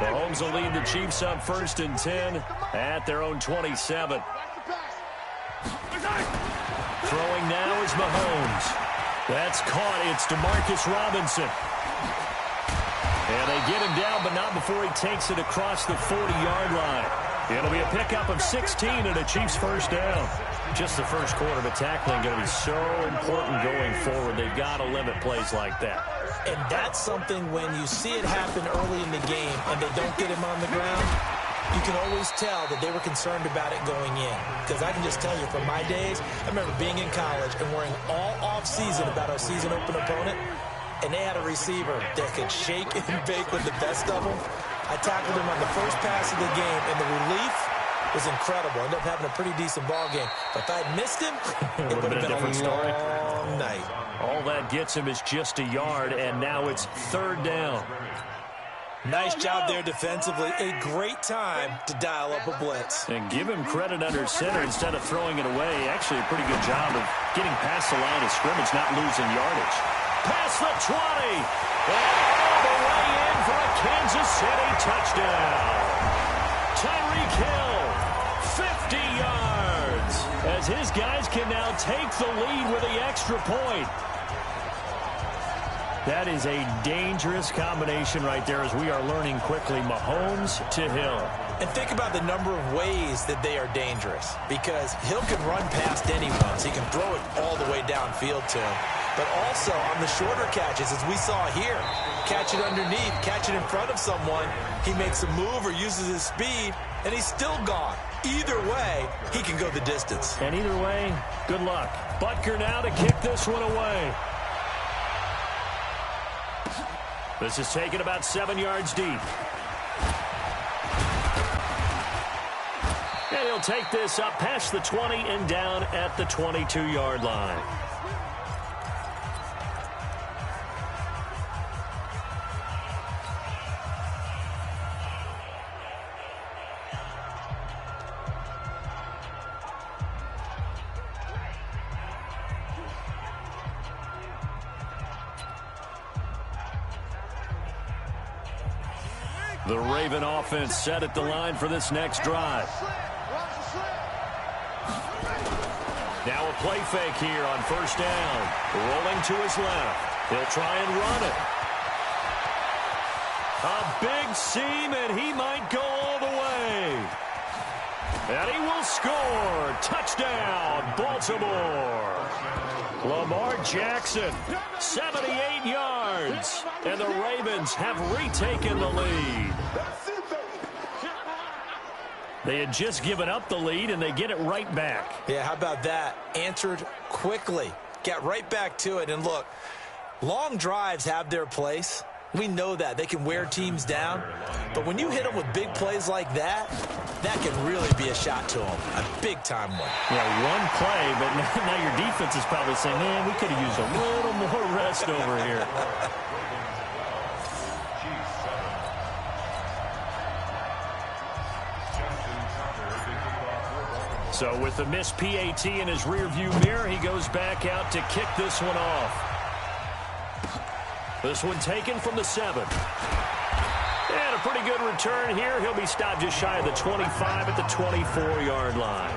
S1: Mahomes will lead the Chiefs up 1st and 10 at their own 27. Throwing now is Mahomes. That's caught. It's Demarcus Robinson. And they get him down, but not before he takes it across the 40-yard line. It'll be a
S3: pickup of 16 and a Chiefs first down. Just the first quarter, but tackling going to be so important going forward. They've got to limit plays like that.
S2: And that's something when you see it happen early in the game and they don't get him on the ground, you can always tell that they were concerned about it going in. Because I can just tell you from my days, I remember being in college and worrying all off-season about our season open opponent, and they had a receiver that could shake and bake with the best of them. I tackled him on the first pass of the game, and the relief was incredible. I ended up having a pretty decent ball game. But if I had missed him, it would have been a different story. Long night.
S3: All that gets him is just a yard, and now it's third down.
S2: Nice job there defensively. A great time to dial up a blitz.
S3: And give him credit under center instead of throwing it away. Actually, a pretty good job of getting past the line of scrimmage, not losing yardage. Past the 20. And all the way in for a Kansas City touchdown. Tyreek Hill, 50 yards. As his guys can now take the lead with the extra point. That is a dangerous combination right there, as we are learning quickly. Mahomes to Hill.
S2: And think about the number of ways that they are dangerous, because Hill can run past anyone, so he can throw it all the way downfield to him. But also on the shorter catches, as we saw here, catch it underneath, catch it in front of someone, he makes a move or uses his speed, and he's still gone. Either way, he can go the distance.
S3: And either way, good luck. Butker now to kick this one away. This is taken about 7 yards deep. And he'll take this up past the 20 and down at the 22-yard line. The Raven offense set at the line for this next drive. Now a play fake here on first down. Rolling to his left. He'll try and run it. A big seam, and he might go all the way. And he will score. Touchdown, Baltimore. Lamar Jackson, 78 yards. And the Ravens have retaken the lead. They had just given up the lead, and they get it right back.
S2: Yeah, how about that? Answered quickly. Got right back to it. And look, long drives have their place. We know that. They can wear teams down. But when you hit them with big plays like that, that can really be a shot to them. A big-time one.
S3: Yeah, one play, but now your defense is probably saying, man, we could have used a little more rest over here. So with the missed PAT in his rearview mirror, he goes back out to kick this one off. This one taken from the 7. And a pretty good return here. He'll be stopped just shy of the 25 at the 24-yard line.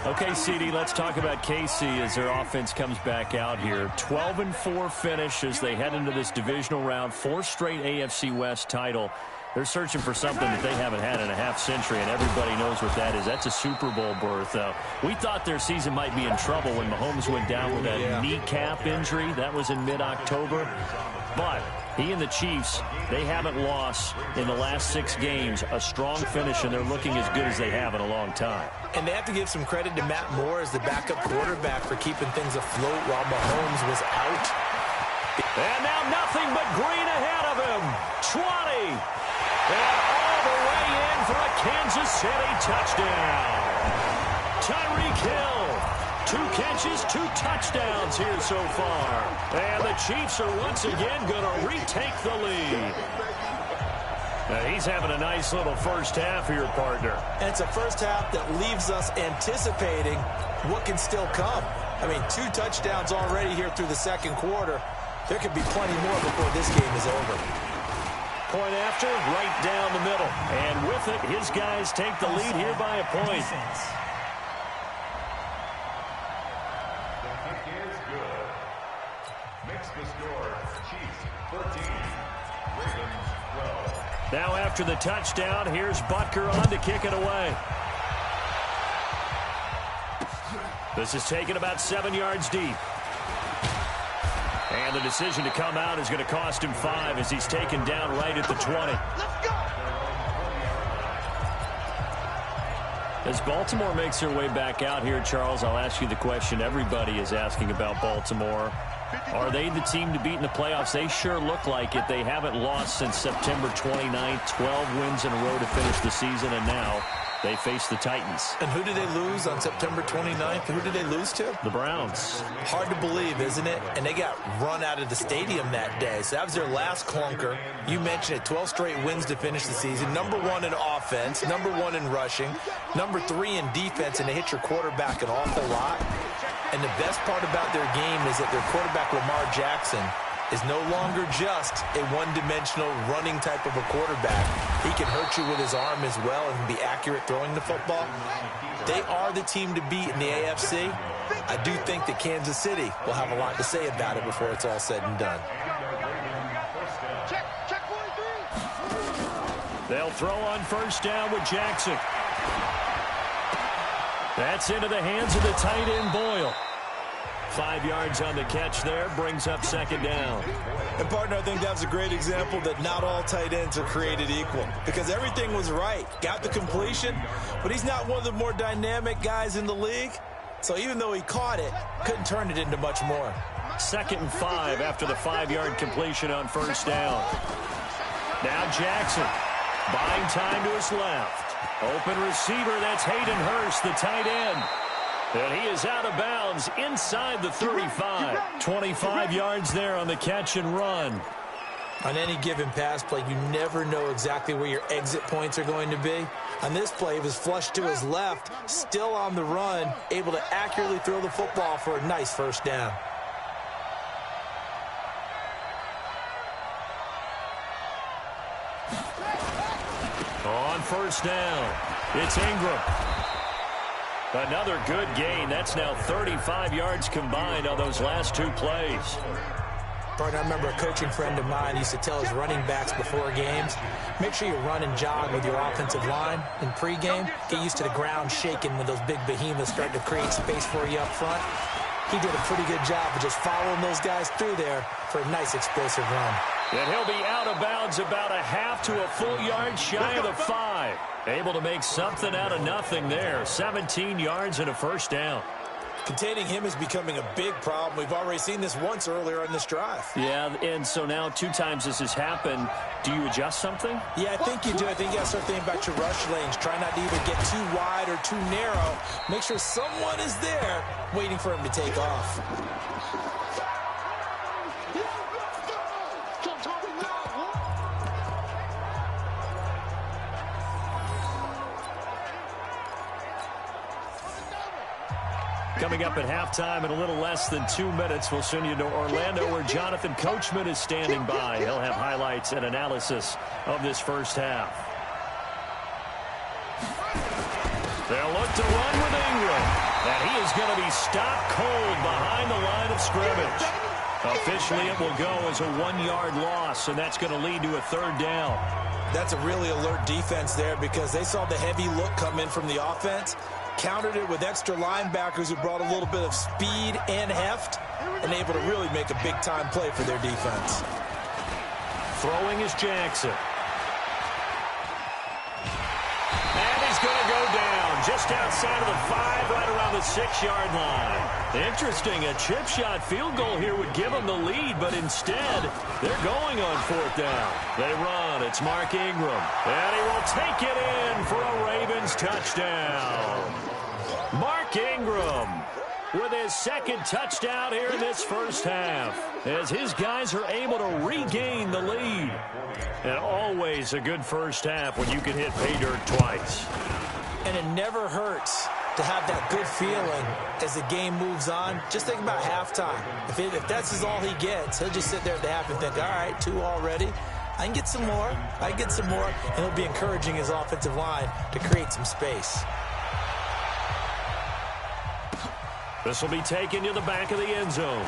S3: Okay, CD, let's talk about KC as their offense comes back out here. 12-4 finish as they head into this divisional round. 4 straight AFC West title. They're searching for something that they haven't had in a half-century, and everybody knows what that is. That's a Super Bowl berth. We thought their season might be in trouble when Mahomes went down with that kneecap injury. That was in mid-October. But he and the Chiefs, they haven't lost in the last 6 games. A strong finish, and they're looking as good as they have in a long time.
S2: And they have to give some credit to Matt Moore as the backup quarterback for keeping things afloat while Mahomes was out.
S3: And now nothing but green ahead of him. 20. And all the way in for a Kansas City touchdown. Tyreek Hill, 2 catches, 2 touchdowns here so far. And the Chiefs are once again going to retake the lead. Now he's having a nice little first half here, partner.
S2: And it's a first half that leaves us anticipating what can still come. I mean, 2 touchdowns already here through the second quarter. There could be plenty more before this game is over.
S3: Point after, right down the middle. And with it, his guys take the lead here by a point.
S7: The kick is good. Makes the score Chiefs 14, Ravens 12.
S3: Now after the touchdown, here's Butker on to kick it away. This is taken about 7 yards deep. And the decision to come out is going to cost him 5 as he's taken down right at the 20. As Baltimore makes their way back out here, Charles, I'll ask you the question everybody is asking about Baltimore. Are they the team to beat in the playoffs? They sure look like it. They haven't lost since September 29th, 12 wins in a row to finish the season, and now they face the Titans.
S2: And who did they lose on September 29th? Who did they lose to?
S3: The Browns.
S2: Hard to believe, isn't it? And they got run out of the stadium that day. So that was their last clunker. You mentioned it, 12 straight wins to finish the season. Number 1 in offense, number 1 in rushing, number 3 in defense, and they hit your quarterback an awful lot. And the best part about their game is that their quarterback, Lamar Jackson, is no longer just a one-dimensional running type of a quarterback. He can hurt you with his arm as well and be accurate throwing the football. They are the team to beat in the AFC. I do think that Kansas City will have a lot to say about it before it's all said and done.
S3: They'll throw on first down with Jackson. That's into the hands of the tight end, Boyle. 5 yards on the catch there, brings up second down.
S2: And, partner, I think that was a great example that not all tight ends are created equal because everything was right. Got the completion, but he's not one of the more dynamic guys in the league. So even though he caught it, couldn't turn it into much more.
S3: 2nd and 5 after the 5-yard completion on first down. Now Jackson, buying time to his left. Open receiver, that's Hayden Hurst, the tight end. And he is out of bounds inside the 35. 25 yards there on the catch and run.
S2: On any given pass play, you never know exactly where your exit points are going to be. On this play, it was flushed to his left, still on the run, able to accurately throw the football for a nice first down.
S3: On first down, it's Ingram. Another good gain. That's now 35 yards combined on those last 2 plays.
S2: Partner, I remember a coaching friend of mine used to tell his running backs before games, make sure you run and jog with your offensive line in pregame. Get used to the ground shaking when those big behemoths start to create space for you up front. He did a pretty good job of just following those guys through there for a nice explosive run.
S3: And he'll be out of bounds about a half to a full yard shy of the 5. Able to make something out of nothing there. 17 yards and a first down.
S2: Containing him is becoming a big problem. We've already seen this once earlier on this drive.
S3: Yeah, and so now 2 times this has happened. Do you adjust something?
S2: Yeah, I think you do. I think you got to start thinking about your rush lanes. Try not to either get too wide or too narrow. Make sure someone is there waiting for him to take off.
S3: Coming up at halftime in a little less than 2 minutes, we'll send you to Orlando where Jonathan Coachman is standing by. He'll have highlights and analysis of this first half. They'll look to run with Ingram. And he is going to be stopped cold behind the line of scrimmage. Officially, it will go as a 1-yard loss, and that's going to lead to a 3rd down.
S2: That's a really alert defense there because they saw the heavy look come in from the offense. Countered it with extra linebackers who brought a little bit of speed and heft and able to really make a big-time play for their defense.
S3: Throwing is Jackson. And he's going to go down just outside of the 5, right around the 6-yard line. Interesting, a chip shot field goal here would give them the lead, but instead, they're going on 4th down. They run, it's Mark Ingram, and he will take it in for a Ravens touchdown. Mark Ingram with his 2nd touchdown here in this first half, as his guys are able to regain the lead. And always a good first half when you can hit pay dirt twice.
S2: And it never hurts to have that good feeling as the game moves on. Just think about halftime. If that's all he gets, he'll just sit there at the half and think, all right, 2 already. I can get some more. I can get some more. And he'll be encouraging his offensive line to create some space.
S3: This will be taken to the back of the end zone.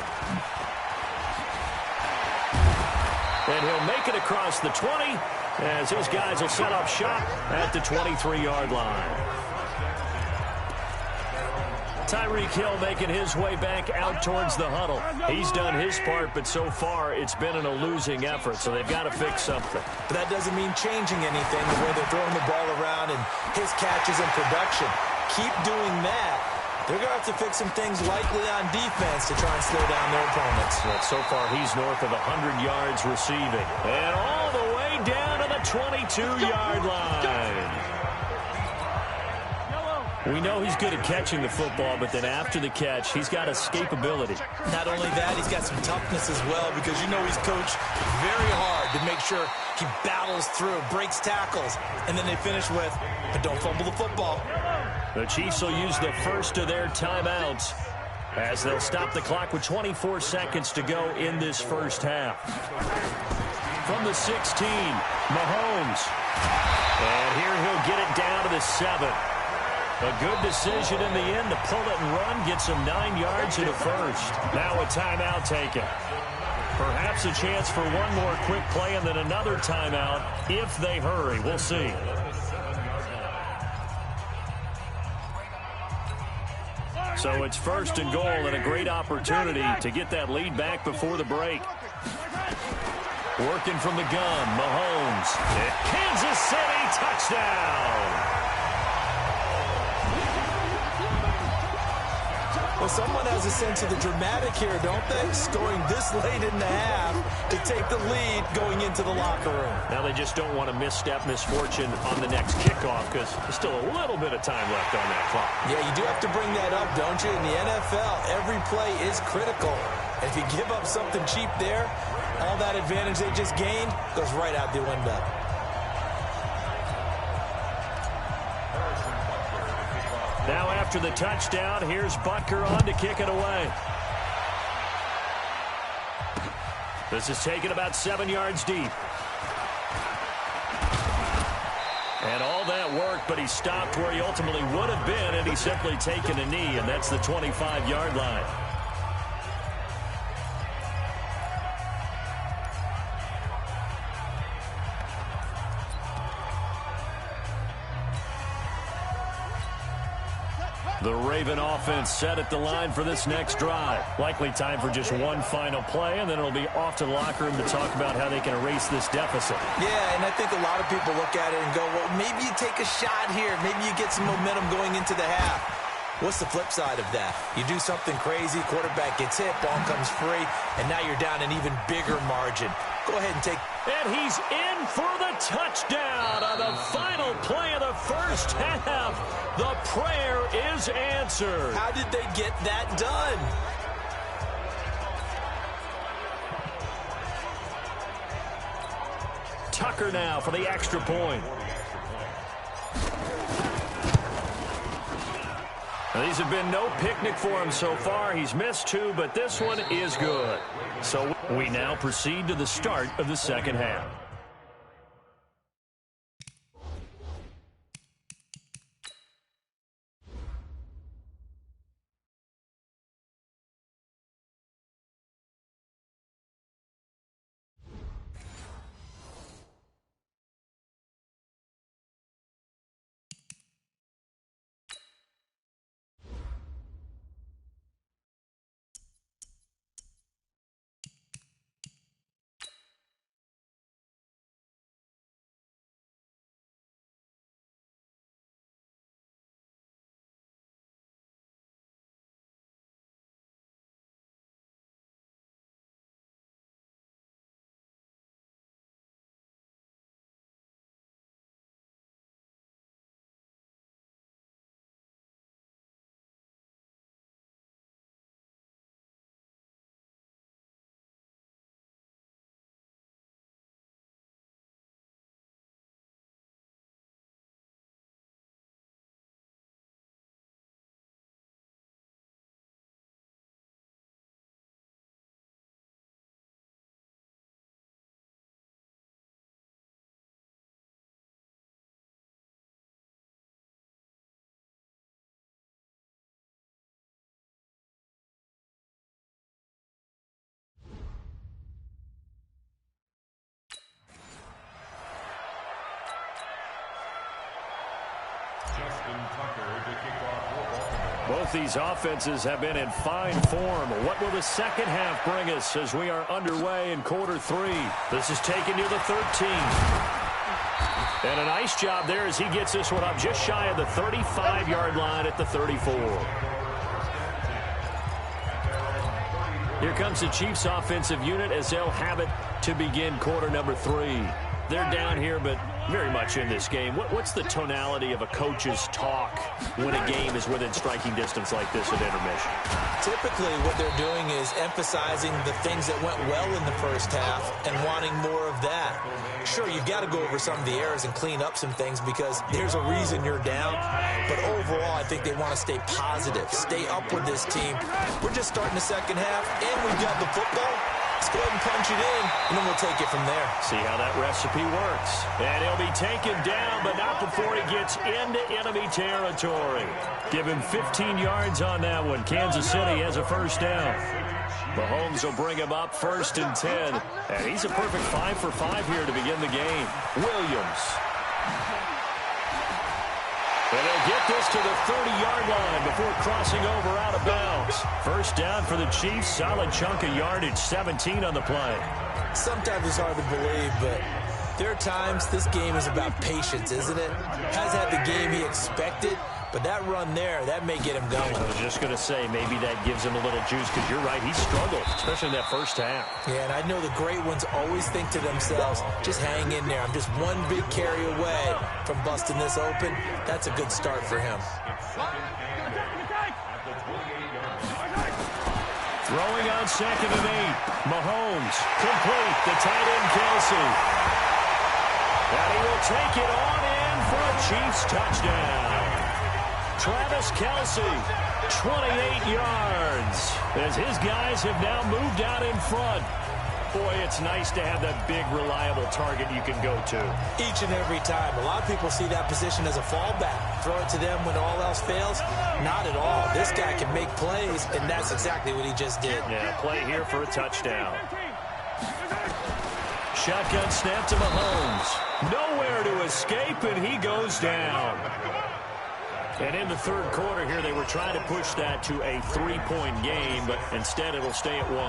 S3: And he'll make it across the 20
S1: as his guys will set up shop at the 23-yard line. Tyreek Hill making his way back out towards the huddle. He's done his part, but so far it's been in a losing effort, so they've got to fix something.
S2: But that doesn't mean changing anything, the way they're throwing the ball around and his catches and production. Keep doing that. They're going to have to fix some things likely on defense to try and slow down their opponents.
S1: Well, so far he's north of 100 yards receiving. And all the way down to the 22-yard line. We know he's good at catching the football, but then after the catch, he's got escapability.
S2: Not only that, he's got some toughness as well, because you know he's coached very hard to make sure he battles through, breaks tackles, and then they finish with, but don't fumble the football.
S1: The Chiefs will use the first of their timeouts as they'll stop the clock with 24 seconds to go in this first half. From the 16, Mahomes. And here he'll get it down to the 7. A good decision in the end to pull it and run, gets him 9 yards in a first. Now a timeout taken. Perhaps a chance for one more quick play and then another timeout if they hurry. We'll see. So it's first and goal and a great opportunity to get that lead back before the break. Working from the gun, Mahomes. Kansas City touchdown.
S2: Well, someone has a sense of the dramatic here, don't they? Scoring this late in the half to take the lead going into the locker room.
S1: Now they just don't want to misstep misfortune on the next kickoff because there's still a little bit of time left on that clock.
S2: Yeah, you do have to bring that up, don't you? In the NFL, every play is critical. If you give up something cheap there, all that advantage they just gained goes right out the window.
S1: Now after the touchdown, here's Butker on to kick it away. This is taken about 7 yards deep. And all that worked, but he stopped where he ultimately would have been, and he's simply taken a knee, and that's the 25-yard line. The Raven offense set at the line for this next drive. Likely time for just one final play, and then it'll be off to the locker room to talk about how they can erase this deficit.
S2: Yeah, and I think a lot of people look at it and go, well, maybe you take a shot here. Maybe you get some momentum going into the half. What's the flip side of that? You do something crazy, quarterback gets hit, ball comes free, and now you're down an even bigger margin. Go ahead and take...
S1: And he's in for the touchdown on the final play of the first half. The prayer is answered.
S2: How did they get that done?
S1: Tucker now for the extra point. Now, these have been no picnic for him so far. He's missed 2, but this one is good. So we now proceed to the start of the second half.
S3: Both these offenses have been in fine form. What will the second half bring us as we are underway in quarter 3? This is taken near the 13. And a nice job there as he gets this one up just shy of the 35-yard line at the 34. Here comes the Chiefs offensive unit as they'll have it to begin quarter number 3. They're down here, but very much in this game. What's the tonality of a coach's talk when a game is within striking distance like this at intermission?
S2: Typically, what they're doing is emphasizing the things that went well in the first half and wanting more of that. Sure, you've got to go over some of the errors and clean up some things because there's a reason you're down. But overall, I think they want to stay positive, stay up with this team. We're just starting the second half, and we've got the football. Let's go ahead and punch it in, and then we'll take it from there.
S3: See how that recipe works. And he'll be taken down, but not before he gets into enemy territory. Give him 15 yards on that one. Kansas City has a first down. Mahomes will bring him up 1st and 10. And he's a perfect 5 for 5 here to begin the game. Williams. And they'll get this to the 30-yard line before crossing over out of bounds. First down for the Chiefs. Solid chunk of yardage, 17 on the play.
S2: Sometimes it's hard to believe, but there are times this game is about patience, isn't it? Has had the game he expected, but that run there, that may get him going.
S3: I was just going to say, maybe that gives him a little juice because you're right, he struggled, especially in that first half.
S2: Yeah, and I know the great ones always think to themselves, just hang in there. I'm just one big carry away from busting this open. That's a good start for him.
S3: Throwing on 2nd and 8. Mahomes, complete. The tight end, Kelsey. And he will take it on in for a Chiefs touchdown. Travis Kelsey, 28 yards, as his guys have now moved out in front. Boy, it's nice to have that big, reliable target you can go to.
S2: Each and every time. A lot of people see that position as a fallback. Throw it to them when all else fails. Not at all. This guy can make plays, and that's exactly what he just did.
S3: Yeah, play here for a touchdown. Shotgun snap to Mahomes. Nowhere to escape, and he goes down. And in the third quarter here, they were trying to push that to a 3-point game, but instead it'll stay at 1.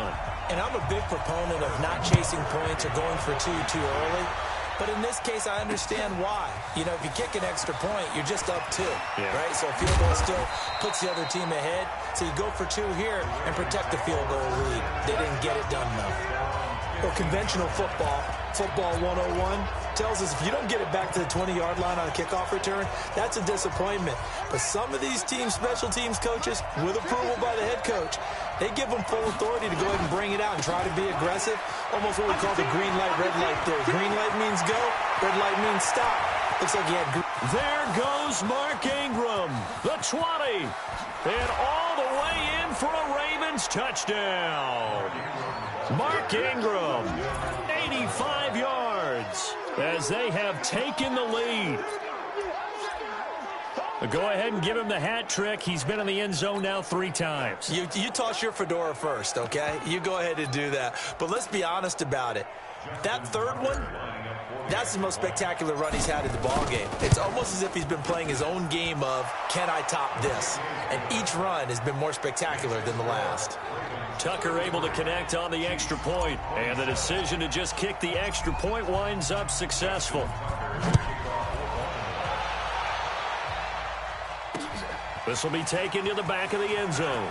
S2: And I'm a big proponent of not chasing points or going for two too early. But in this case, I understand why. You know, if you kick an extra point, you're just up 2, right? So a field goal still puts the other team ahead. So you go for 2 here and protect the field goal lead. They didn't get it done, though. Well, conventional football 101, tells us if you don't get it back to the 20-yard line on a kickoff return, that's a disappointment. But some of these teams, special teams coaches, with approval by the head coach, they give them full authority to go ahead and bring it out and try to be aggressive. Almost what we call the green light, red light theory. Green light means go, red light means stop. Looks like he had green.
S3: There goes Mark Ingram, the 20, and all the way in for a Ravens touchdown. Mark Ingram, 85 yards, as they have taken the lead. Go ahead and give him the hat trick. He's been in the end zone now 3 times.
S2: You toss your fedora first, okay? You go ahead and do that. But let's be honest about it. That third one, that's the most spectacular run he's had in the ballgame. It's almost as if he's been playing his own game of, can I top this? And each run has been more spectacular than the last.
S3: Tucker able to connect on the extra point, and the decision to just kick the extra point winds up successful. This will be taken to the back of the end zone.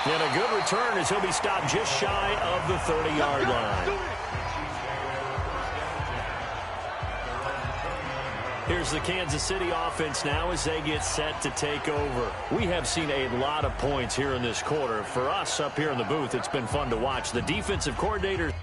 S3: And a good return as he'll be stopped just shy of the 30-yard line. Here's the Kansas City offense now as they get set to take over. We have seen a lot of points here in this quarter. For us up here in the booth, it's been fun to watch. The defensive coordinator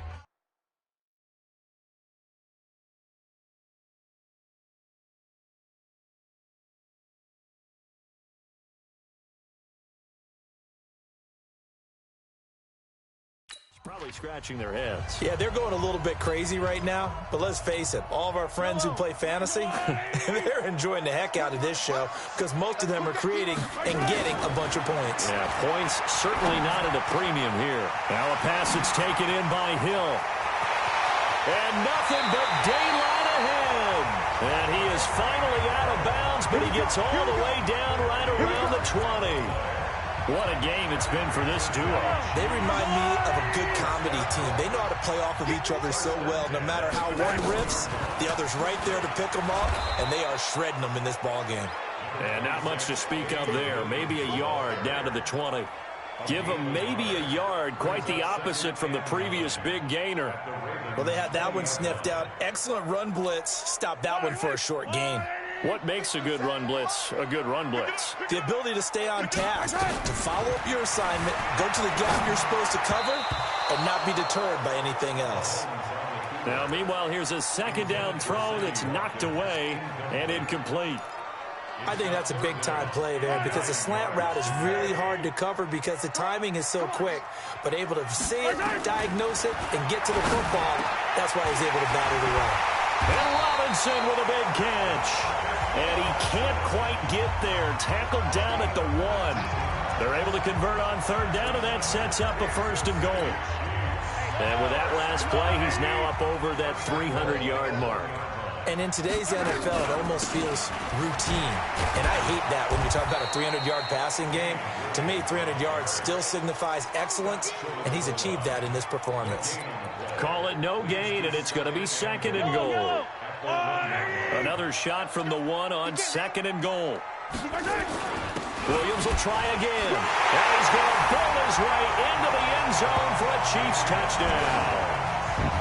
S3: probably scratching their heads.
S2: Yeah, they're going a little bit crazy right now, but let's face it, all of our friends who play fantasy, they're enjoying the heck out of this show because most of them are creating and getting a bunch of points.
S3: Yeah, points certainly not at a premium here. Now a pass that's taken in by Hill.
S1: And nothing but daylight ahead. And he is finally out of bounds, but he gets all the way down right around the 20. What a game it's been for this duo.
S2: They remind me of a good comedy team. They know how to play off of each other so well. No matter how one riffs, the other's right there to pick them up, and they are shredding them in this ball game.
S1: And not much to speak of there. Maybe a yard down to the 20. Give them maybe a yard. Quite the opposite from the previous big gainer.
S2: Well, they had that one sniffed out. Excellent run blitz. Stopped that one for a short gain.
S1: What makes a good run blitz a good run blitz?
S2: The ability to stay on task, to follow up your assignment, go to the gap you're supposed to cover, and not be deterred by anything else.
S1: Now, meanwhile, here's a second down throw that's knocked away and incomplete.
S2: I think that's a big-time play there because the slant route is really hard to cover because the timing is so quick. But able to see it, diagnose it, and get to the football, that's why he's able to battle it away.
S1: And Robinson with a big catch. And he can't quite get there. Tackled down at the 1. They're able to convert on third down, and that sets up a first and goal. And with that last play, he's now up over that 300-yard mark.
S2: And in today's NFL, it almost feels routine. And I hate that when you talk about a 300-yard passing game. To me, 300 yards still signifies excellence, and he's achieved that in this performance.
S1: Call it no gain, and it's going to be second and goal. Another shot from the 1 on second and goal. Williams will try again. And he's going to bowl his way into the end zone for a Chiefs touchdown.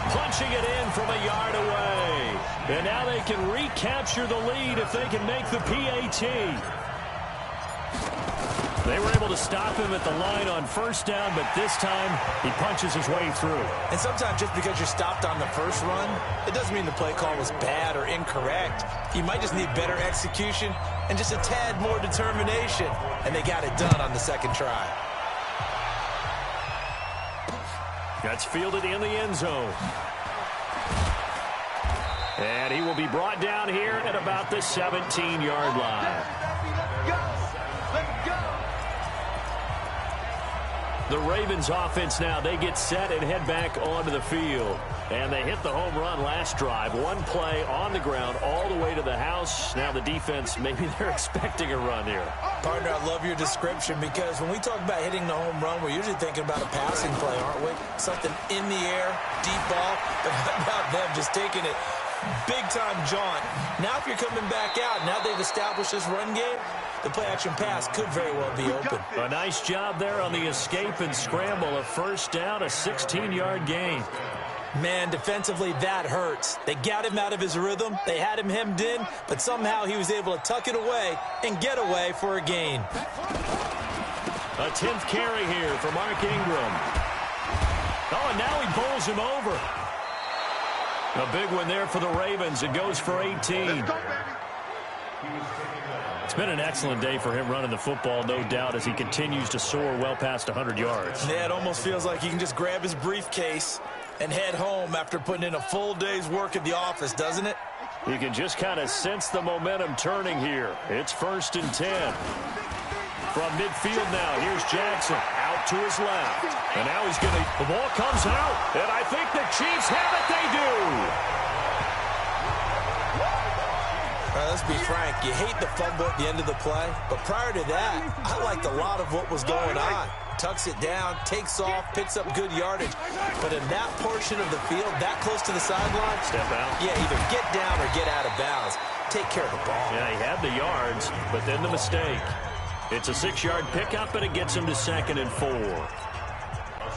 S1: Punching it in from a yard away. And now they can recapture the lead if they can make the PAT. They were able to stop him at the line on first down, but this time he punches his way through.
S2: And sometimes just because you're stopped on the first run, it doesn't mean the play call was bad or incorrect. You might just need better execution and just a tad more determination. And they got it done on the second try.
S1: That's fielded in the end zone. And he will be brought down here at about the 17-yard line. The Ravens offense now, they get set and head back onto the field. And they hit the home run last drive. One play on the ground all the way to the house. Now the defense, maybe they're expecting a run here.
S2: Partner, I love your description because when we talk about hitting the home run, we're usually thinking about a passing play, aren't we? Something in the air, deep ball. But how about them just taking it big-time jaunt? Now if you're coming back out, now they've established this run game, the play-action pass could very well be open.
S1: A nice job there on the escape and scramble. A first down, a 16-yard gain.
S2: Man, defensively, that hurts. They got him out of his rhythm. They had him hemmed in, but somehow he was able to tuck it away and get away for a gain.
S1: A 10th carry here for Mark Ingram. Oh, and now he bowls him over. A big one there for the Ravens. It goes for 18. It's been an excellent day for him running the football, no doubt, as he continues to soar well past 100 yards.
S2: Yeah, it almost feels like he can just grab his briefcase and head home after putting in a full day's work at the office, doesn't it?
S1: You can just kind of sense the momentum turning here. It's 1st and 10. From midfield now, here's Jackson out to his left. And now he's going to, the ball comes out, and I think the Chiefs have it. They do.
S2: Let's be frank, you hate the fumble at the end of the play, but prior to that, I liked a lot of what was going on. Tucks it down, takes off, picks up good yardage. But in that portion of the field, that close to the sideline,
S1: step out.
S2: Yeah, either get down or get out of bounds. Take care of the ball.
S1: Yeah, he had the yards, but then the mistake. It's a 6-yard pickup, and it gets him to 2nd and 4.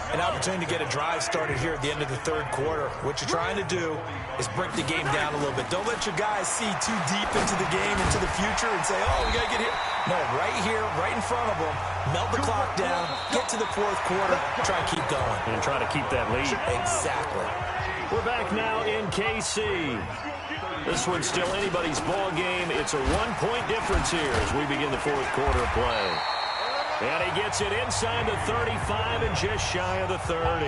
S2: An opportunity to get a drive started here at the end of the third quarter. What you're trying to do is break the game down a little bit. Don't let your guys see too deep into the game, into the future, and say, oh, we got to get here. No, right here, right in front of them, melt the clock down, get to the fourth quarter, try and keep going.
S1: And try to keep that lead.
S2: Exactly.
S1: We're back now in KC. This one's still anybody's ball game. It's a 1-point difference here as we begin the fourth quarter of play. And he gets it inside the 35 and just shy of the 30.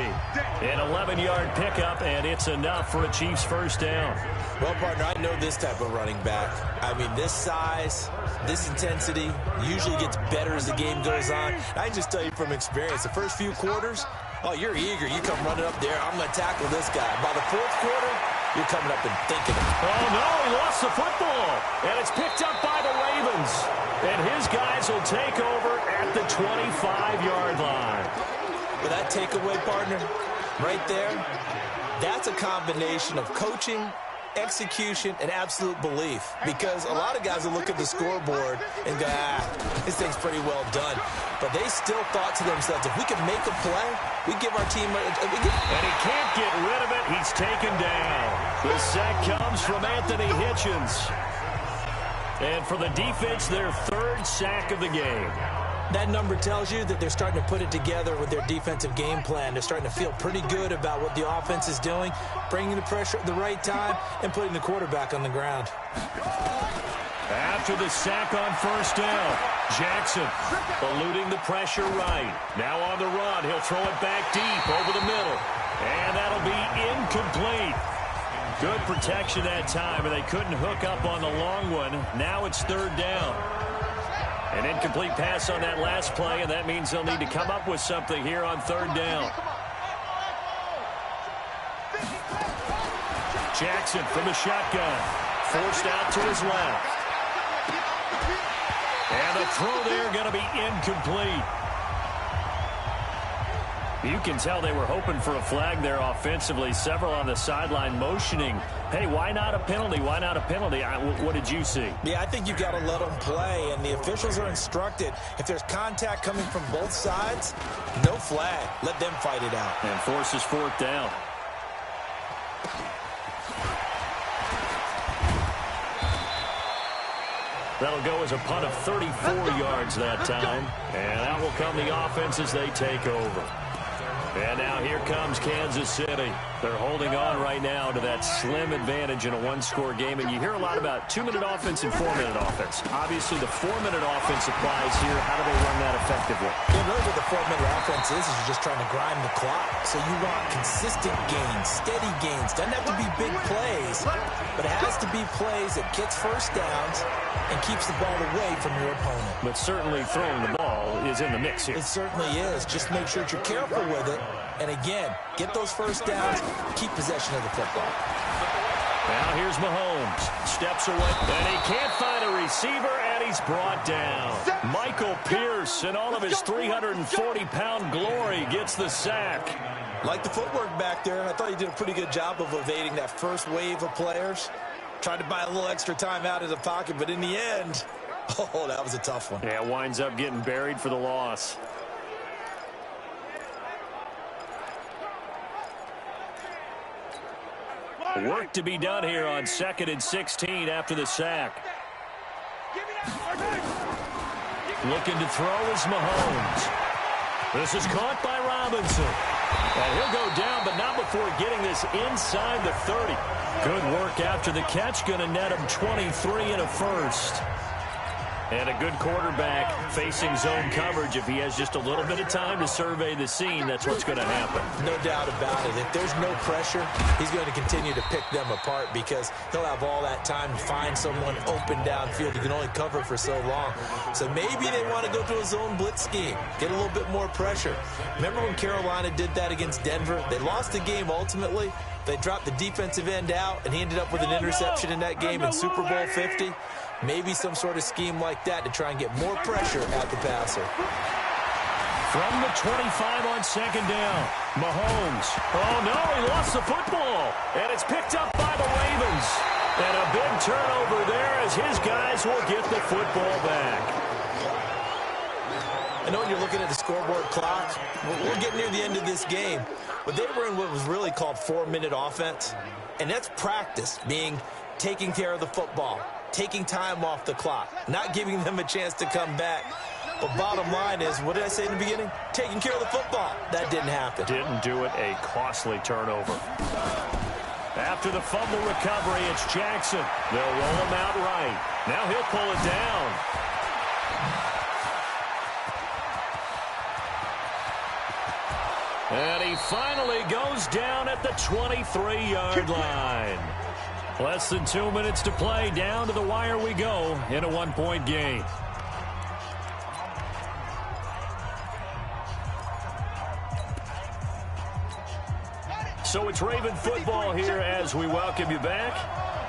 S1: An 11-yard pickup, and it's enough for a Chiefs first down.
S2: Well, partner, I know this type of running back. I mean, this size, this intensity usually gets better as the game goes on. I can just tell you from experience, the first few quarters, oh, you're eager. You come running up there, I'm going to tackle this guy. By the fourth quarter, you're coming up and thinking of it.
S3: Oh, no, he lost the football. And it's picked up by the Ravens. And his guys will take over at the 25-yard line.
S2: But that takeaway, partner, right there, that's a combination of coaching, execution, and absolute belief. Because a lot of guys will look at the scoreboard and go, this thing's pretty well done. But they still thought to themselves, if we can make a play, we give our team and
S3: he can't get rid of it. He's taken down. The sack comes from Anthony Hitchens. And for the defense, their third sack of the game.
S2: That number tells you that they're starting to put it together with their defensive game plan. They're starting to feel pretty good about what the offense is doing, bringing the pressure at the right time, and putting the quarterback on the ground.
S3: After the sack on first down, Jackson eluding the pressure right. Now on the run, he'll throw it back deep over the middle. And that'll be incomplete. Good protection that time, and they couldn't hook up on the long one. Now it's third down. An incomplete pass on that last play, and that means they'll need to come up with something here on third down. Jackson from the shotgun. Forced out to his left. And the throw there going to be incomplete. You can tell they were hoping for a flag there offensively. Several on the sideline motioning, hey, why not a penalty? Why not a penalty? What did you see?
S2: Yeah, I think you got to let them play, and the officials are instructed. If there's contact coming from both sides, no flag. Let them fight it out.
S3: And forces fourth down. That'll go as a punt of 34 yards that time. And out will come the offense as they take over. And now here comes Kansas City. They're holding on right now to that slim advantage in a one-score game. And you hear a lot about 2-minute offense and 4-minute offense. Obviously, the 4-minute offense applies here. How do they run that effectively?
S2: Yeah, really what the 4-minute offense is you're just trying to grind the clock. So you want consistent gains, steady gains. Doesn't have to be big plays, but it has to be plays that gets first downs and keeps the ball away from your opponent.
S3: But certainly throwing the ball is in the mix here.
S2: It certainly is. Just make sure that you're careful with it. And again, get those first downs, keep possession of the football.
S3: Now here's Mahomes. Steps away, and he can't find a receiver, and he's brought down. Michael Pierce, in all of his 340-pound glory, gets the sack.
S2: Like the footwork back there, I thought he did a pretty good job of evading that first wave of players. Tried to buy a little extra time out of the pocket, but in the end, oh, that was a tough one.
S3: Yeah, winds up getting buried for the loss. Work to be done here on 2nd and 16 after the sack. Looking to throw is Mahomes. This is caught by Robinson. And he'll go down, but not before getting this inside the 30. Good work after the catch. Going to net him 23 and a first. And a good quarterback facing zone coverage. If he has just a little bit of time to survey the scene, that's what's going to happen.
S2: No doubt about it. If there's no pressure, he's going to continue to pick them apart because he'll have all that time to find someone open downfield. He can only cover for so long. So maybe they want to go to a zone blitz scheme, get a little bit more pressure. Remember when Carolina did that against Denver? They lost the game ultimately. They dropped the defensive end out, and he ended up with an interception in that game in Super Bowl 50. Maybe some sort of scheme like that to try and get more pressure at the passer.
S3: From the 25 on second down, Mahomes. Oh, no, he lost the football. And it's picked up by the Ravens. And a big turnover there as his guys will get the football back.
S2: I know when you're looking at the scoreboard clock, we're getting near the end of this game. But they were in what was really called 4-minute offense. And that's practice, meaning taking care of the football, taking time off the clock, not giving them a chance to come back. But bottom line is, what did I say in the beginning? Taking care of the football. That didn't happen.
S3: Didn't do it. A costly turnover. After the fumble recovery, it's Jackson. They'll roll him out right. Now he'll pull it down. And he finally goes down at the 23-yard line. Less than 2 minutes to play. Down to the wire we go in a one-point game.
S1: So it's Raven football here as we welcome you back.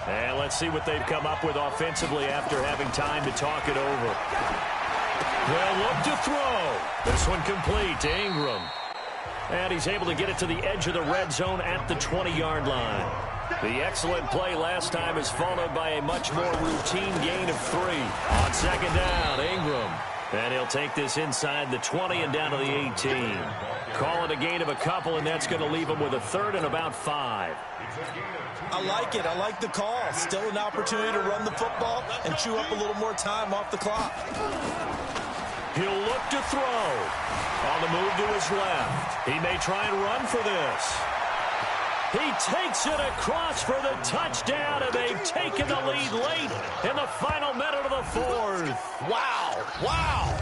S1: And let's see what they've come up with offensively after having time to talk it over. They'll look to throw. This one complete to Ingram. And he's able to get it to the edge of the red zone at the 20-yard line. The excellent play last time is followed by a much more routine gain of 3. On second down, Ingram. And he'll take this inside the 20 and down to the 18. Call it a gain of a couple, and that's going to leave him with a 3rd and about 5.
S2: I like it. I like the call. Still an opportunity to run the football and chew up a little more time off the clock.
S1: He'll look to throw. On the move to his left. He may try and run for this. He takes it across for the touchdown, and they've taken the lead late in the final minute of the 4th.
S2: Wow. Wow.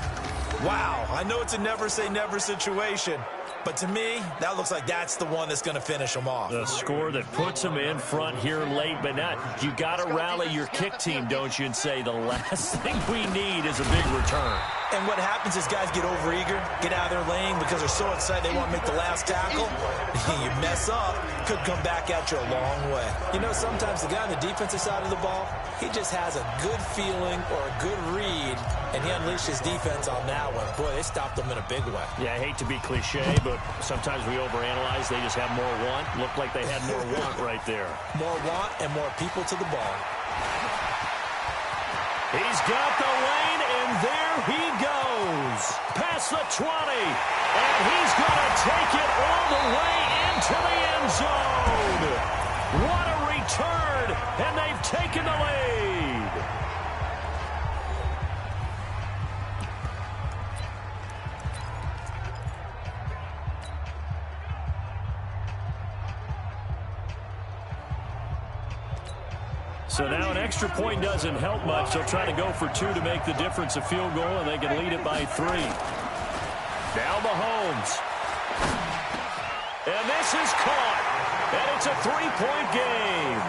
S2: Wow. I know it's a never-say-never situation, but to me, that looks like that's the one that's going to finish them off.
S1: The score that puts them in front here late, but not. You got to rally your kick team, don't you, and say the last thing we need is a big return.
S2: And what happens is guys get overeager, get out of their lane because they're so excited they want to make the last tackle. You mess up, could come back at you a long way. You know, sometimes the guy on the defensive side of the ball, he just has a good feeling or a good read, and he unleashed his defense on that one. Boy, they stopped them in a big way.
S1: Yeah, I hate to be cliche, but sometimes we overanalyze. They just have more want. Looked like they had more want right there.
S2: More want and more people to the ball.
S1: He's got the lane, and there he goes. Past the 20, and he's going to take it all the way into the end zone. What a return, and they've taken the lead. So now an extra point doesn't help much. They'll try to go for 2 to make the difference a field goal, and they can lead it by 3. Now Mahomes. And this is caught. And it's a 3-point game.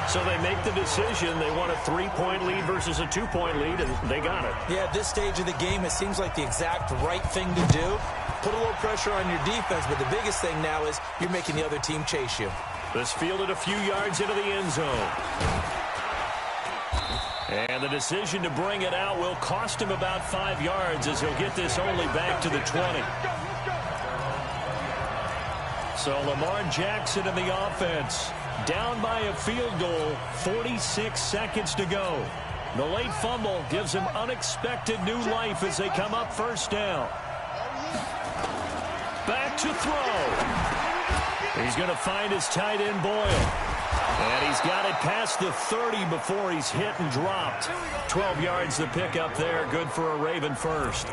S1: So they make the decision. They want a 3-point lead versus a 2-point lead, and they got it.
S2: Yeah, at this stage of the game, it seems like the exact right thing to do. Put a little pressure on your defense, but the biggest thing now is you're making the other team chase you.
S1: This fielded a few yards into the end zone. And the decision to bring it out will cost him about 5 yards as he'll get this only back to the 20. So Lamar Jackson in the offense. Down by a field goal, 46 seconds to go. The late fumble gives him unexpected new life as they come up first down. Back to throw. He's going to find his tight end, Boyle. And he's got it past the 30 before he's hit and dropped. 12 yards to pick up there. Good for a Raven first.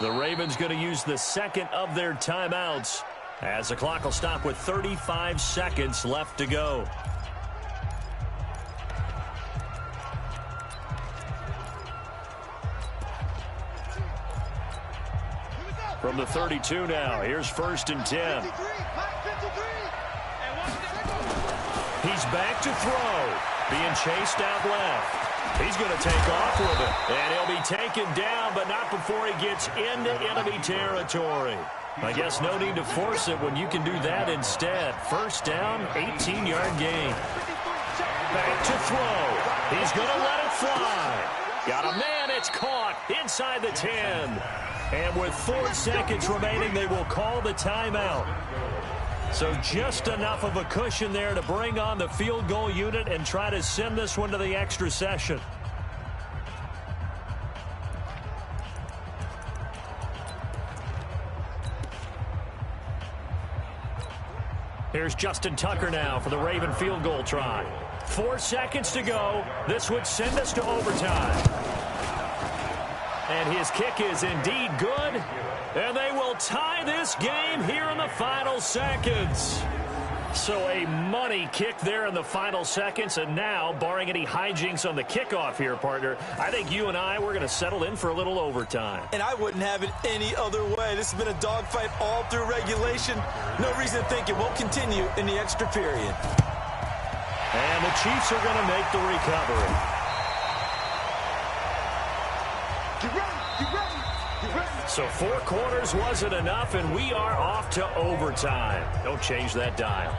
S1: The Ravens going to use the second of their timeouts as the clock will stop with 35 seconds left to go. From the 32 now, here's 1st and 10. He's back to throw. Being chased out left. He's going to take off with it. And he'll be taken down, but not before he gets into enemy territory. I guess no need to force it when you can do that instead. First down, 18-yard gain. Back to throw. He's going to let it fly. Got a man, it's caught inside the 10. And with 4 seconds remaining, they will call the timeout. So just enough of a cushion there to bring on the field goal unit and try to send this one to the extra session. Here's Justin Tucker now for the Raven field goal try. 4 seconds to go. This would send us to overtime. And his kick is indeed good. And they will tie this game here in the final seconds. So a money kick there in the final seconds. And now, barring any hijinks on the kickoff here, partner, I think you and I, we're going to settle in for a little overtime.
S2: And I wouldn't have it any other way. This has been a dogfight all through regulation. No reason to think it won't continue in the extra period.
S1: And the Chiefs are going to make the recovery. So 4 quarters wasn't enough, and we are off to overtime. Don't change that dial.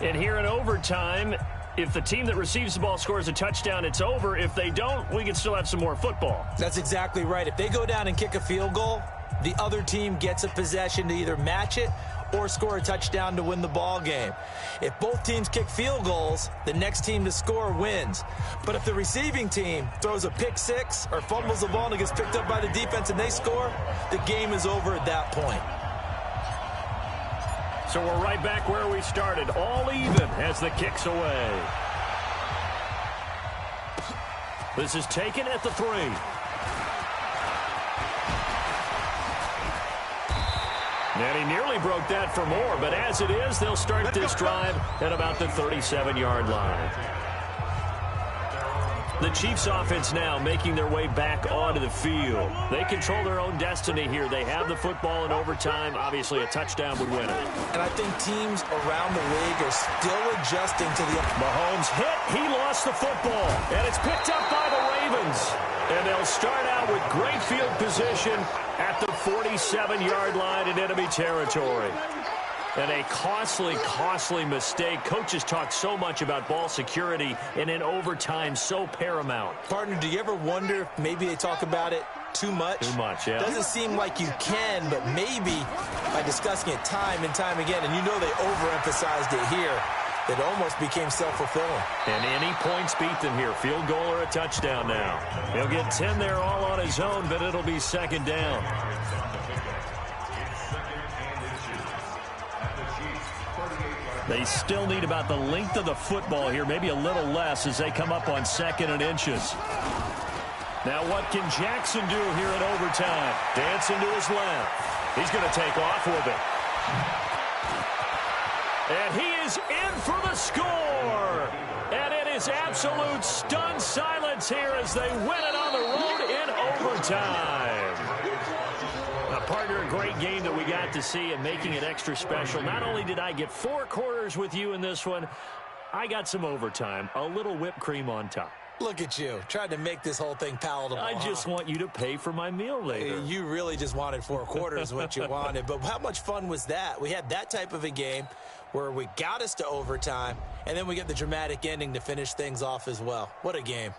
S1: And here in overtime, if the team that receives the ball scores a touchdown, it's over. If they don't, we can still have some more football.
S2: That's exactly right. If they go down and kick a field goal, the other team gets a possession to either match it or score a touchdown to win the ball game. If both teams kick field goals, the next team to score wins. But if the receiving team throws a pick six or fumbles the ball and it gets picked up by the defense and they score, the game is over at that point.
S1: So we're right back where we started, all even as the kick's away. This is taken at the 3. And he nearly broke that for more, but as it is, they'll start this drive at about the 37-yard line. The Chiefs offense now making their way back onto the field. They control their own destiny here. They have the football in overtime. Obviously, a touchdown would win it.
S2: And I think teams around the league are still adjusting to the...
S1: Mahomes hit. He lost the football. And it's picked up by the Ravens. And they'll start out with great field position at the 47-yard line in enemy territory. And a costly mistake. Coaches talk so much about ball security, and in overtime, so paramount.
S2: Partner, do you ever wonder if maybe they talk about it too much?
S1: Too much, yeah.
S2: Doesn't seem like you can, but maybe by discussing it time and time again, and you know they overemphasized it here, it almost became self-fulfilling.
S1: And any points beat them here. Field goal or a touchdown now. He'll get 10 there all on his own, but it'll be second down. They still need about the length of the football here, maybe a little less as they come up on 2nd and inches. Now what can Jackson do here in overtime? Dancing to his left. He's going to take off with it. And he is in for the score. And it is absolute stunned silence here as they win it on the road in overtime. Partner, a great game that we got to see and making it extra special. Not only did I get 4 quarters with you in this one, I got some overtime, a little whipped cream on top.
S2: Look at you, trying to make this whole thing palatable.
S1: I just want you to pay for my meal later.
S2: You really just wanted 4 quarters, what you wanted. But how much fun was that? We had that type of a game where we got us to overtime, and then we get the dramatic ending to finish things off as well. What a game.